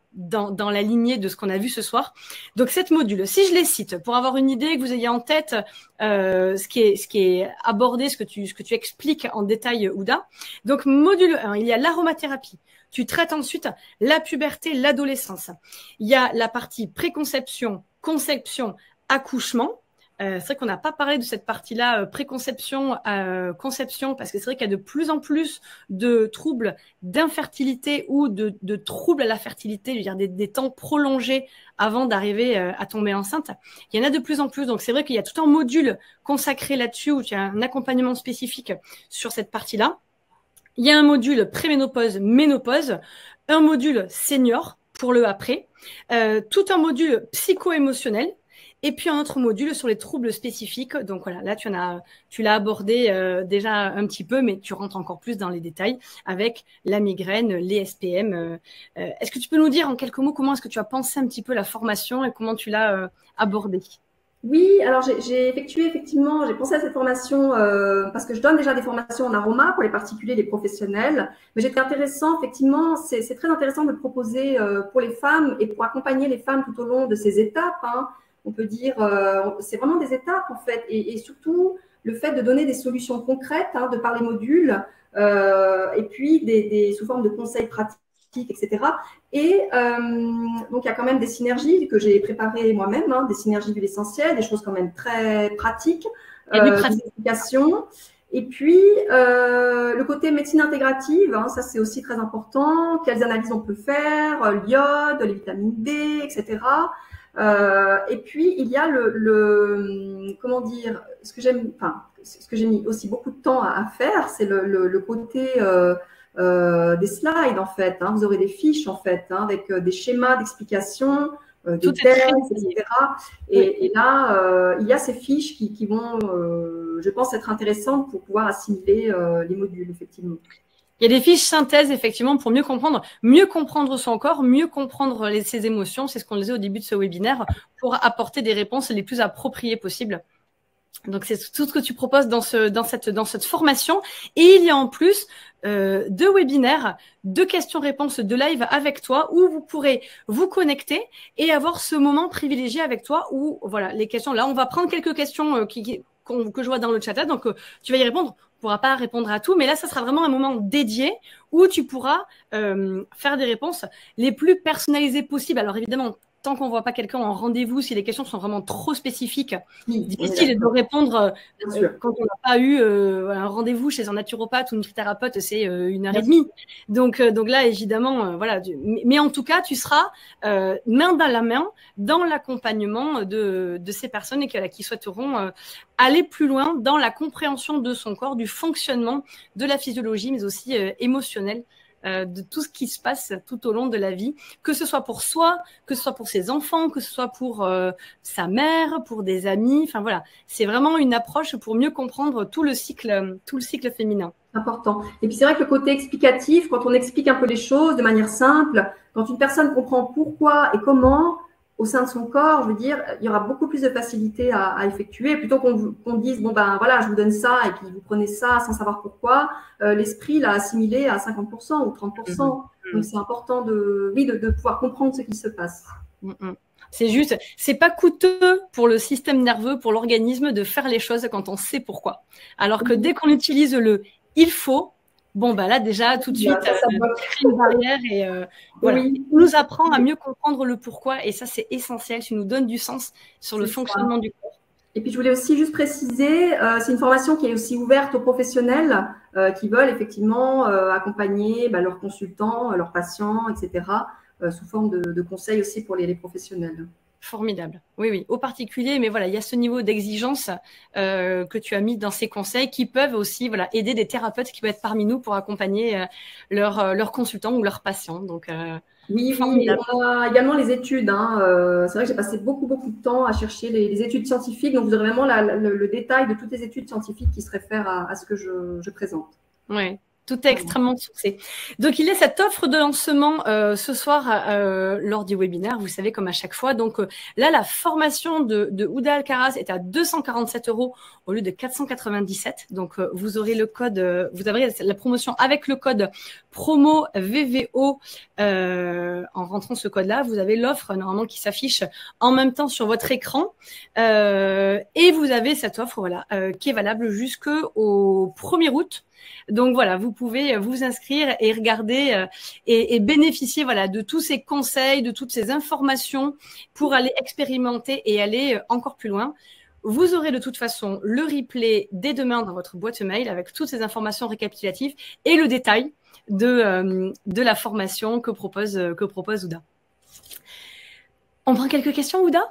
la lignée de ce qu'on a vu ce soir. Donc, 7 modules, si je les cite, pour avoir une idée, que vous ayez en tête ce qui est abordé, ce que tu expliques en détail, Ouda. Donc, module 1, il y a l'aromathérapie. Tu traites ensuite la puberté, l'adolescence. Il y a la partie préconception, conception, accouchement. C'est vrai qu'on n'a pas parlé de cette partie-là, préconception, conception, parce que c'est vrai qu'il y a de plus en plus de troubles d'infertilité ou de troubles à la fertilité, je veux dire des temps prolongés avant d'arriver à tomber enceinte. Il y en a de plus en plus, donc c'est vrai qu'il y a tout un module consacré là-dessus où il y a un accompagnement spécifique sur cette partie-là. Il y a un module préménopause, ménopause, un module senior pour le après, tout un module psycho-émotionnel. Et puis un autre module sur les troubles spécifiques. Donc voilà, là tu l'as abordé déjà un petit peu, mais tu rentres encore plus dans les détails avec la migraine, les SPM. Est-ce que tu peux nous dire en quelques mots comment est-ce que tu as pensé un petit peu la formation et comment tu l'as abordée? Oui, alors j'ai pensé à cette formation parce que je donne déjà des formations en aroma pour les particuliers, les professionnels. Mais j'étais intéressant, effectivement, c'est très intéressant de le proposer pour les femmes et pour accompagner les femmes tout au long de ces étapes. Hein. On peut dire, c'est vraiment des étapes en fait, et surtout le fait de donner des solutions concrètes, hein, de par les modules, et puis sous forme de conseils pratiques, etc. Et donc il y a quand même des synergies que j'ai préparées moi-même, hein, des synergies de l'essentiel, des choses quand même très pratiques, des explications. Et puis le côté médecine intégrative, hein, ça c'est aussi très important. Quelles analyses on peut faire, l'iode, les vitamines D, etc. Et puis il y a comment dire, ce que j'ai mis aussi beaucoup de temps à faire, c'est le côté des slides en fait. Hein. Vous aurez des fiches en fait, hein, avec des schémas d'explication, des thèses, etc. Et là, il y a ces fiches qui vont, je pense, être intéressantes pour pouvoir assimiler les modules effectivement. Il y a des fiches synthèses, effectivement, pour mieux comprendre son corps, mieux comprendre ses émotions. C'est ce qu'on disait au début de ce webinaire, pour apporter des réponses les plus appropriées possibles. Donc, c'est tout ce que tu proposes dans cette formation. Et il y a en plus 2 webinaires, 2 questions-réponses de live avec toi où vous pourrez vous connecter et avoir ce moment privilégié avec toi où, voilà, les questions. Là, on va prendre quelques questions que je vois dans le chat. Donc, tu vas y répondre. On ne pourra pas répondre à tout, mais là, ça sera vraiment un moment dédié où tu pourras faire des réponses les plus personnalisées possibles. Alors, évidemment, tant qu'on ne voit pas quelqu'un en rendez-vous, si les questions sont vraiment trop spécifiques, difficile de répondre quand on n'a pas eu un rendez-vous chez un naturopathe ou une nutrithérapeute, c'est 1h30. Donc là, évidemment, voilà. Mais en tout cas, tu seras main dans la main dans l'accompagnement de ces personnes et qui souhaiteront aller plus loin dans la compréhension de son corps, du fonctionnement de la physiologie, mais aussi émotionnelle. De tout ce qui se passe tout au long de la vie, que ce soit pour soi, que ce soit pour ses enfants, que ce soit pour sa mère, pour des amis. Enfin voilà, c'est vraiment une approche pour mieux comprendre tout le cycle féminin. Important. Et puis c'est vrai que le côté explicatif, quand on explique un peu les choses de manière simple, quand une personne comprend pourquoi et comment au sein de son corps, je veux dire, il y aura beaucoup plus de facilité à effectuer, plutôt qu'on dise, bon ben voilà, je vous donne ça et puis vous prenez ça sans savoir pourquoi, l'esprit l'a assimilé à 50% ou 30%. Donc c'est important de pouvoir comprendre ce qui se passe. C'est juste, c'est pas coûteux pour le système nerveux, pour l'organisme de faire les choses quand on sait pourquoi. Alors que dès qu'on utilise il faut, bon, bah là, déjà, tout de suite, crée une barrière et voilà. Oui. On nous apprend à mieux comprendre le pourquoi et ça, c'est essentiel. Tu nous donnes du sens sur le fonctionnement du corps. Et puis, je voulais aussi juste préciser, c'est une formation qui est aussi ouverte aux professionnels qui veulent effectivement accompagner leurs consultants, leurs patients, etc., sous forme de conseils aussi pour les professionnels. Formidable. Oui, oui, aux particuliers, mais voilà, il y a ce niveau d'exigence que tu as mis dans ces conseils qui peuvent aussi aider des thérapeutes qui peuvent être parmi nous pour accompagner leurs consultants ou leurs patients. Donc, oui, formidable. on a également les études. Hein. C'est vrai que j'ai passé beaucoup de temps à chercher les études scientifiques. Donc, vous aurez vraiment le détail de toutes les études scientifiques qui se réfèrent à ce que je présente. Oui. Tout est extrêmement sourcé. Donc, il y a cette offre de lancement ce soir lors du webinaire, vous savez, comme à chaque fois. Donc là, la formation de Ouda Alcaraz est à 247 € au lieu de 497. Donc, vous aurez le code, vous aurez la promotion avec le code promo VVO en rentrant ce code-là. Vous avez l'offre normalement qui s'affiche en même temps sur votre écran. Et vous avez cette offre qui est valable jusqu'au 1er août. Donc voilà, vous pouvez vous inscrire et regarder et bénéficier de tous ces conseils, de toutes ces informations pour aller expérimenter et aller encore plus loin. Vous aurez de toute façon le replay dès demain dans votre boîte mail avec toutes ces informations récapitulatives et le détail de la formation que propose Ouda. On prend quelques questions, Ouda ?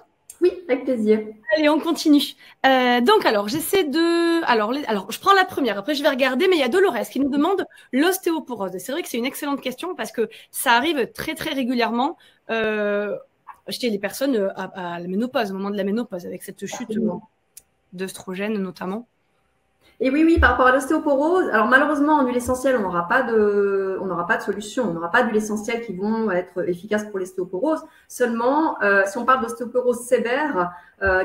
Oui, avec plaisir. Allez, on continue. Donc, alors, j'essaie de... Alors, je prends la première. Après, je vais regarder. Mais il y a Dolores qui nous demande l'ostéoporose. C'est vrai que c'est une excellente question parce que ça arrive très, très régulièrement chez les personnes à la ménopause, au moment de la ménopause, avec cette chute d'œstrogène notamment. Et oui, par rapport à l'ostéoporose, alors malheureusement, en huile essentielle, on n'aura pas de solution. On n'aura pas d'huile essentielle qui vont être efficaces pour l'ostéoporose. Seulement, si on parle d'ostéoporose sévère,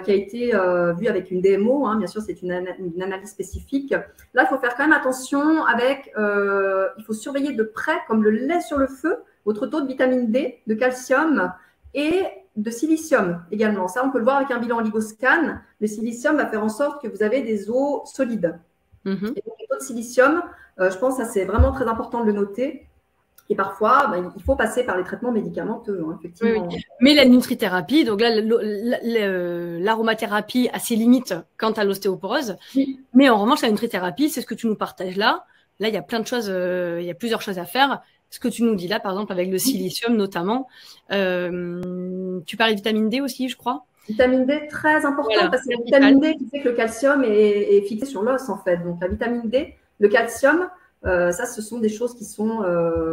qui a été vue avec une DMO, hein, bien sûr, c'est une analyse spécifique. Là, il faut faire quand même attention avec, il faut surveiller de près, comme le lait sur le feu, votre taux de vitamine D, de calcium et de silicium également. Ça, on peut le voir avec un bilan Oligoscan. Le silicium va faire en sorte que vous avez des os solides. Et donc, les taux de silicium, je pense que ça, c'est vraiment très important de le noter. Et parfois, il faut passer par les traitements médicamenteux, hein, effectivement. Oui. Mais la nutrithérapie, donc là, l'aromathérapie a ses limites quant à l'ostéoporose. Oui. Mais en revanche, la nutrithérapie, c'est ce que tu nous partages là. Là, il y a plein de choses, il y a plusieurs choses à faire. Ce que tu nous dis là, par exemple, avec le silicium notamment. Tu parlais de vitamine D aussi, je crois. Vitamine D, très important, parce que c'est la vitamine D qui fait que le calcium est fixé sur l'os, en fait. Donc, la vitamine D, le calcium, ça, ce sont des choses qui sont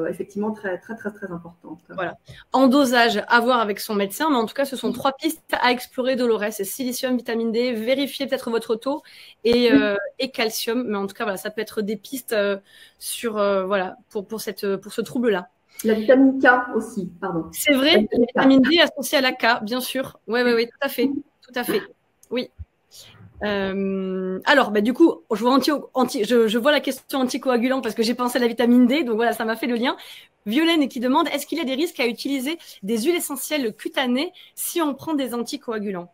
effectivement très, très, très, très importantes. Voilà. En dosage, à voir avec son médecin, mais en tout cas, ce sont 3 pistes à explorer, Dolores. C'est silicium, vitamine D, vérifier peut-être votre taux et calcium. Mais en tout cas, voilà, ça peut être des pistes sur, pour ce trouble-là. La vitamine K aussi, pardon. C'est vrai, la vitamine D associée à la K, bien sûr. Oui, tout à fait. Tout à fait. Oui. Alors, du coup, je vois la question anticoagulant parce que j'ai pensé à la vitamine D, donc voilà, ça m'a fait le lien. Violaine qui demande, est-ce qu'il y a des risques à utiliser des huiles essentielles cutanées si on prend des anticoagulants?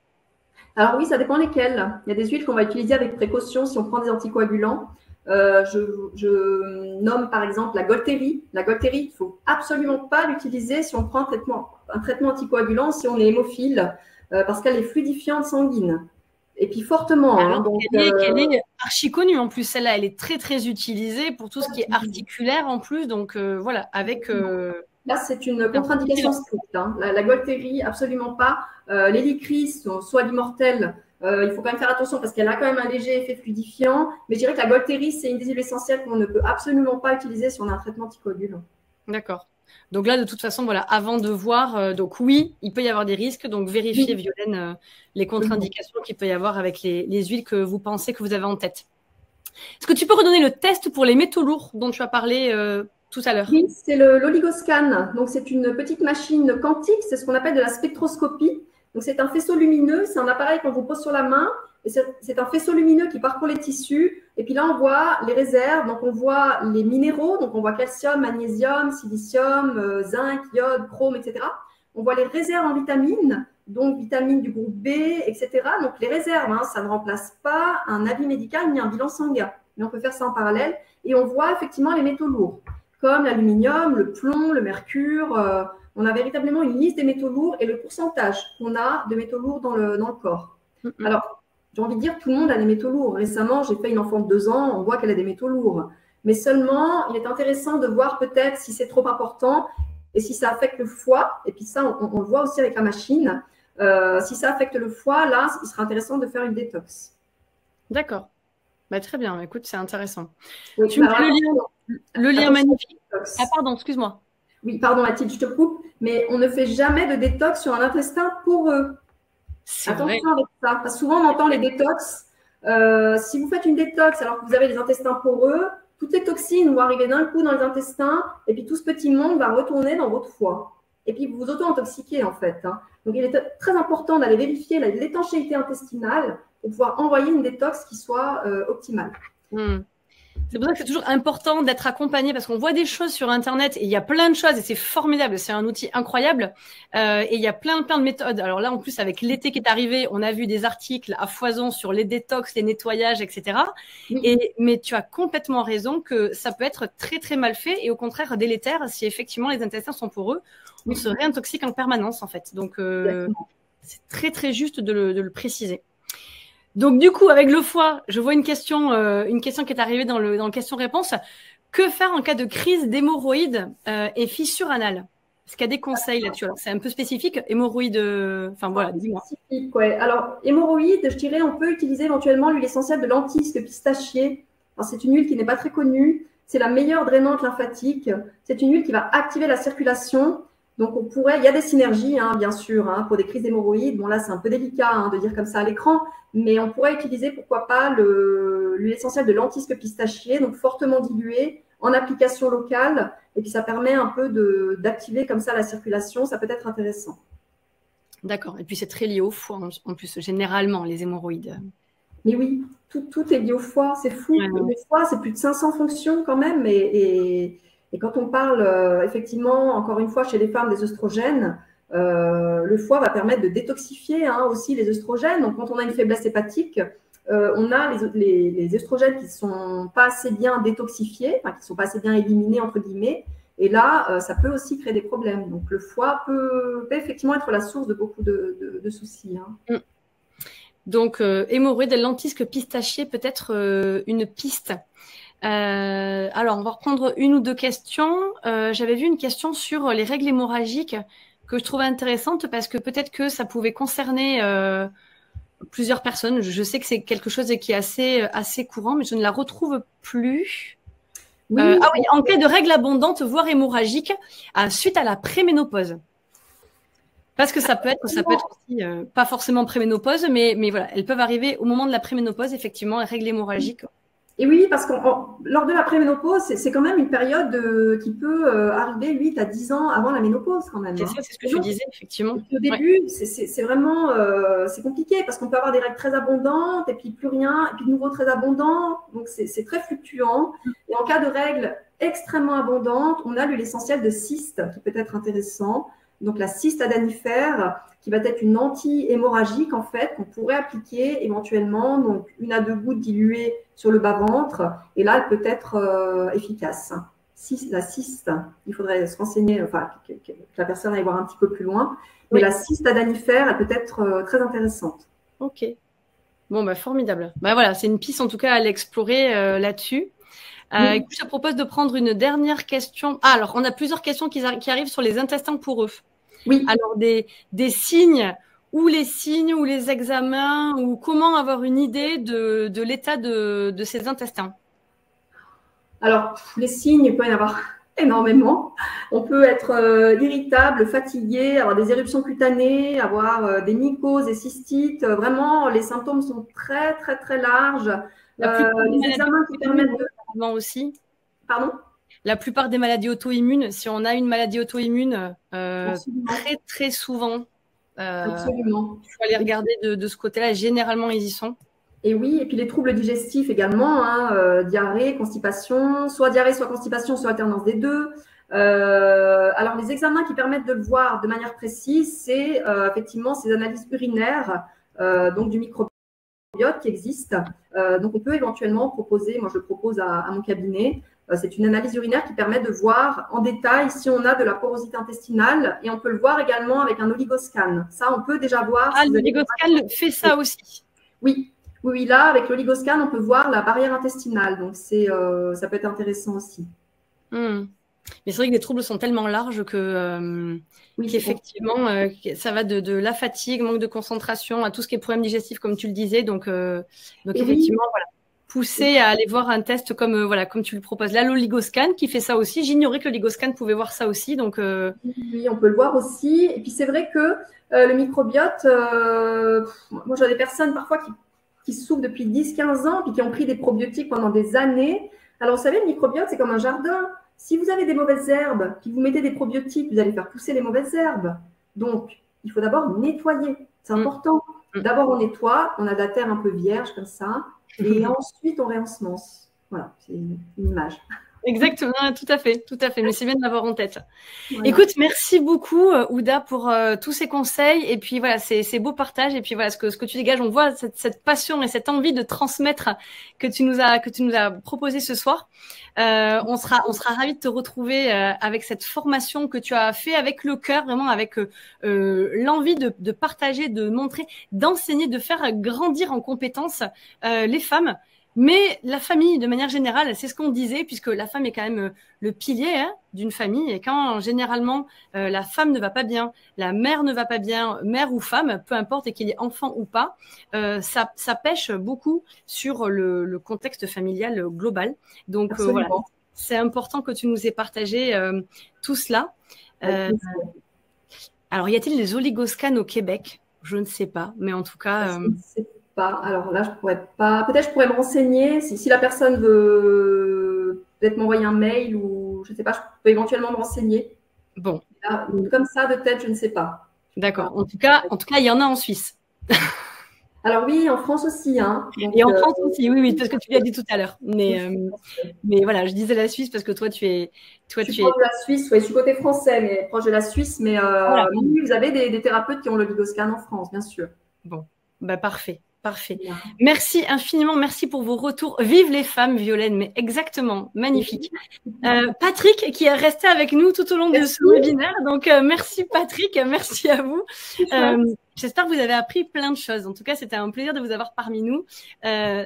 Alors oui, ça dépend lesquelles. Il y a des huiles qu'on va utiliser avec précaution si on prend des anticoagulants. Je nomme par exemple la Golterie. La Golterie, il ne faut absolument pas l'utiliser si on prend un traitement anticoagulant, si on est hémophile, parce qu'elle est fluidifiante sanguine. Et puis fortement. Alors, donc, elle est archi connue en plus. Celle-là, elle est très, très utilisée pour tout ce qui est articulaire en plus. Donc, voilà, avec… Là, c'est une contre-indication stricte. Hein. La Golterie, absolument pas. L'hélicris, soit l'immortel, il faut quand même faire attention parce qu'elle a quand même un léger effet fluidifiant. Mais je dirais que la Golterie, c'est une des huiles essentielles qu'on ne peut absolument pas utiliser si on a un traitement anticoagulant. D'accord. Donc là, de toute façon, voilà, avant de voir, donc oui, il peut y avoir des risques. Donc, vérifiez, Violaine, les contre-indications qu'il peut y avoir avec les huiles que vous pensez que vous avez en tête. Est-ce que tu peux redonner le test pour les métaux lourds dont tu as parlé tout à l'heure? Oui, c'est l'oligoscan. Donc, c'est une petite machine quantique. C'est ce qu'on appelle de la spectroscopie. Donc, c'est un faisceau lumineux. C'est un appareil qu'on vous pose sur la main. Et c'est un faisceau lumineux qui parcourt les tissus. Et puis là, on voit les réserves. Donc, on voit les minéraux. Donc, on voit calcium, magnésium, silicium, zinc, iode, chrome, etc. On voit les réserves en vitamines. Donc, vitamines du groupe B, etc. Donc, les réserves, hein, ça ne remplace pas un avis médical ni un bilan sanguin. Mais on peut faire ça en parallèle. Et on voit effectivement les métaux lourds, comme l'aluminium, le plomb, le mercure. On a véritablement une liste des métaux lourds et le pourcentage qu'on a de métaux lourds dans le corps. Alors, j'ai envie de dire, tout le monde a des métaux lourds. Récemment, j'ai fait une enfant de 2 ans, on voit qu'elle a des métaux lourds. Mais seulement, il est intéressant de voir peut-être si c'est trop important et si ça affecte le foie. Et puis ça, on le voit aussi avec la machine. Si ça affecte le foie, là, il sera intéressant de faire une détox. D'accord. Bah, très bien. Écoute, c'est intéressant. Oui, Tu me fais le lien magnifique. Ah, pardon, excuse-moi. Oui, pardon Mathilde, je te coupe, mais on ne fait jamais de détox sur un intestin poreux. Attention avec ça, parce que souvent on entend les détox. Si vous faites une détox alors que vous avez les intestins poreux, toutes les toxines vont arriver d'un coup dans les intestins et puis tout ce petit monde va retourner dans votre foie. Et puis vous vous auto-intoxiquez en fait. Donc il est très important d'aller vérifier l'étanchéité intestinale pour pouvoir envoyer une détox qui soit optimale. C'est pour ça que c'est toujours important d'être accompagné parce qu'on voit des choses sur Internet et il y a plein de choses et c'est formidable, c'est un outil incroyable et il y a plein de méthodes. Alors là, en plus, avec l'été qui est arrivé, on a vu des articles à foison sur les détox, les nettoyages, etc. Mais tu as complètement raison que ça peut être très, très mal fait et au contraire délétère si effectivement les intestins sont poreux. On se réintoxique en permanence, en fait. Donc, c'est très, très juste de le préciser. Donc, du coup, avec le foie, je vois une question qui est arrivée dans le question-réponse. Que faire en cas de crise d'hémorroïdes et fissure anale? Est-ce qu'il y a des conseils là-dessus? Alors, c'est un peu spécifique, hémorroïdes, enfin voilà, dis-moi. Spécifique, ouais. Alors, hémorroïdes, je dirais, on peut utiliser éventuellement l'huile essentielle de lentisque pistachier. Alors, c'est une huile qui n'est pas très connue. C'est la meilleure drainante lymphatique. C'est une huile qui va activer la circulation. Donc, il y a des synergies, bien sûr, pour des crises d'hémorroïdes. Bon, là, c'est un peu délicat de dire comme ça à l'écran, mais on pourrait utiliser, pourquoi pas, l'huile essentielle de lentisque pistachier, donc fortement diluée, en application locale. Et puis, ça permet un peu d'activer comme ça la circulation. Ça peut être intéressant. D'accord. Et puis, c'est très lié au foie, en plus, généralement, les hémorroïdes. Mais oui, tout est lié au foie. C'est fou. Ouais. Le foie, c'est plus de 500 fonctions quand même. Et quand on parle, effectivement, encore une fois, chez les femmes des œstrogènes, le foie va permettre de détoxifier aussi les œstrogènes. Donc, quand on a une faiblesse hépatique, on a les œstrogènes qui ne sont pas assez bien détoxifiés, enfin, qui ne sont pas assez bien éliminés, entre guillemets. Et là, ça peut aussi créer des problèmes. Donc, le foie peut effectivement être la source de beaucoup de soucis. Donc, hémorroïdes, lentisque pistachier, peut-être une piste. Alors, on va reprendre une ou deux questions. J'avais vu une question sur les règles hémorragiques que je trouvais intéressante parce que peut-être que ça pouvait concerner plusieurs personnes. Je sais que c'est quelque chose qui est assez courant, mais je ne la retrouve plus. Oui, en cas de règles abondantes, voire hémorragiques, suite à la préménopause. Parce que ça peut être aussi, pas forcément préménopause, mais voilà, elles peuvent arriver au moment de la préménopause, effectivement, les règles hémorragiques. Et oui, parce que lors de la préménopause, c'est quand même une période qui peut arriver 8 à 10 ans avant la ménopause quand même. C'est ça, c'est ce que tu disais, effectivement. Au début, c'est vraiment c'est compliqué parce qu'on peut avoir des règles très abondantes et puis plus rien, et puis de nouveau très abondant. Donc, c'est très fluctuant. Et en cas de règles extrêmement abondantes, on a l'huile essentielle de cyste qui peut être intéressant. Donc, la cyste adanifère, qui va être une anti-hémorragique, en fait, qu'on pourrait appliquer éventuellement, donc 1 à 2 gouttes diluées sur le bas-ventre. Et là, elle peut être efficace. La cyste, il faudrait se renseigner, enfin, que la personne aille voir un petit peu plus loin. Mais la cyste adanifère, elle peut être très intéressante. Ok. Bon, bah, formidable. Bah, voilà, c'est une piste, en tout cas, à l'explorer là-dessus. Écoute, je te propose de prendre une dernière question. Alors, on a plusieurs questions qui arrivent sur les intestins poreux. Oui. Alors, des signes ou les examens ou comment avoir une idée de l'état de ces intestins? Alors, les signes, il peut y en avoir énormément. On peut être irritable, fatigué, avoir des éruptions cutanées, avoir des mycoses et cystites. Vraiment, les symptômes sont très, très, très larges. Les examens qui permettent de… aussi. Pardon? La plupart des maladies auto-immunes, si on a une maladie auto-immune, très, très souvent, Absolument. il faut aller regarder de ce côté-là. Généralement, ils y sont. Et oui, et puis les troubles digestifs également, diarrhée, constipation, soit diarrhée, soit constipation, soit alternance des deux. Alors, les examens qui permettent de le voir de manière précise, c'est effectivement ces analyses urinaires, donc du microbiote qui existe. Donc, on peut éventuellement proposer, moi je le propose à mon cabinet, c'est une analyse urinaire qui permet de voir en détail si on a de la porosité intestinale et on peut le voir également avec un oligoscan. Ça, on peut déjà voir. Ah, l'oligoscan fait ça aussi. Oui. Oui, là, avec l'oligoscan, on peut voir la barrière intestinale. Donc, ça peut être intéressant aussi. Hmm. Mais c'est vrai que les troubles sont tellement larges Oui, qu'effectivement, ça va de la fatigue, manque de concentration, à tout ce qui est problème digestif, comme tu le disais. Donc et oui, effectivement, voilà, pousser à aller voir un test comme, voilà, comme tu le proposes. Là, l'oligoscan qui fait ça aussi. J'ignorais que l'oligoscan pouvait voir ça aussi. Donc, oui, on peut le voir aussi. Et puis, c'est vrai que le microbiote, moi, j'ai des personnes parfois qui souffrent depuis 10-15 ans puis qui ont pris des probiotiques pendant des années. Alors, vous savez, le microbiote, c'est comme un jardin. Si vous avez des mauvaises herbes, puis vous mettez des probiotiques, vous allez faire pousser les mauvaises herbes. Donc, il faut d'abord nettoyer. C'est important. D'abord, on nettoie, on a de la terre un peu vierge comme ça, et ensuite, on réensemence. Voilà, c'est une image. exactement, tout à fait, tout à fait. Mais c'est bien de l'avoir en tête. Voilà. Écoute, merci beaucoup, Ouda, pour tous ces conseils. Et puis voilà, c'est beau partage. Et puis voilà, ce que tu dégages, on voit cette passion et cette envie de transmettre que tu nous as proposé ce soir. On sera ravis de te retrouver avec cette formation que tu as fait avec le cœur, vraiment avec l'envie de partager, de montrer, d'enseigner, de faire grandir en compétences les femmes. Mais la famille, de manière générale, c'est ce qu'on disait, puisque la femme est quand même le pilier d'une famille. Et quand généralement la femme ne va pas bien, la mère ne va pas bien, mère ou femme, peu importe, et qu'il y ait enfant ou pas, ça pêche beaucoup sur le contexte familial global. Donc voilà, c'est important que tu nous aies partagé tout cela. Alors, y a-t-il des oligoscans au Québec? Je ne sais pas, mais en tout cas... Je ne sais pas. Alors là, je pourrais pas. Peut-être je pourrais me renseigner si la personne veut peut-être m'envoyer un mail ou je ne sais pas, je peux éventuellement me renseigner. Bon. Là, comme ça, de tête, je ne sais pas. D'accord. En tout cas, il y en a en Suisse. Alors oui, en France aussi. Hein. Donc, et en France aussi, oui, parce que tu l'as dit tout à l'heure. Mais voilà, je disais la Suisse parce que toi, tu es... Je suis proche de la Suisse, oui, je suis côté français, mais proche de la Suisse. Mais voilà. Oui, vous avez des thérapeutes qui ont l'oligoscan en France, bien sûr. Bon, bah parfait. Parfait. Bien. Merci infiniment. Merci pour vos retours. Vive les femmes, Violaine, mais exactement. Magnifique. Patrick, qui est resté avec nous tout au long de ce webinaire. Donc, merci Patrick. Merci à vous. J'espère que vous avez appris plein de choses. En tout cas, c'était un plaisir de vous avoir parmi nous.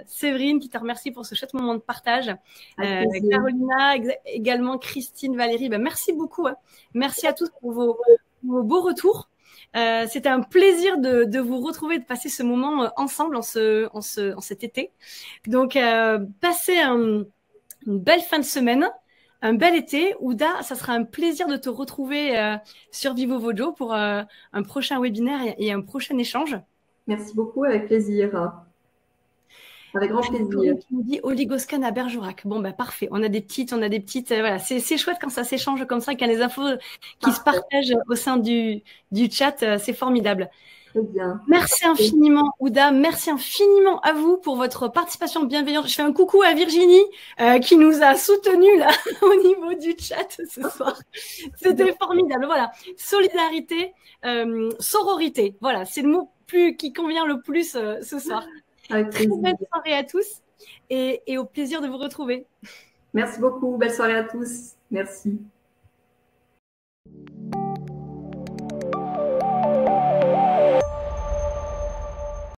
Séverine, qui te remercie pour ce chouette moment de partage. Carolina, également Christine, Valérie. Ben, merci beaucoup. Merci à tous pour vos beaux retours. C'était un plaisir de vous retrouver, de passer ce moment ensemble en cet été. Donc, passez une belle fin de semaine, un bel été. Ouda, ça sera un plaisir de te retrouver sur Vivo Vojo pour un prochain webinaire et un prochain échange. Merci beaucoup, avec plaisir. Avec grand plaisir. Qui nous dit oligoscan à Bergerac. Bon, bah, parfait. On a des petites, voilà. C'est chouette quand ça s'échange comme ça, qu'il y a les infos qui se partagent au sein du chat. C'est formidable. Très bien. Merci infiniment, Ouda. Merci infiniment à vous pour votre participation bienveillante. Je fais un coucou à Virginie qui nous a soutenus là au niveau du chat ce soir. C'était formidable. Voilà. Solidarité, sororité. Voilà, c'est le mot qui convient le plus ce soir. Très belle soirée à tous et au plaisir de vous retrouver. Merci beaucoup. Belle soirée à tous. Merci.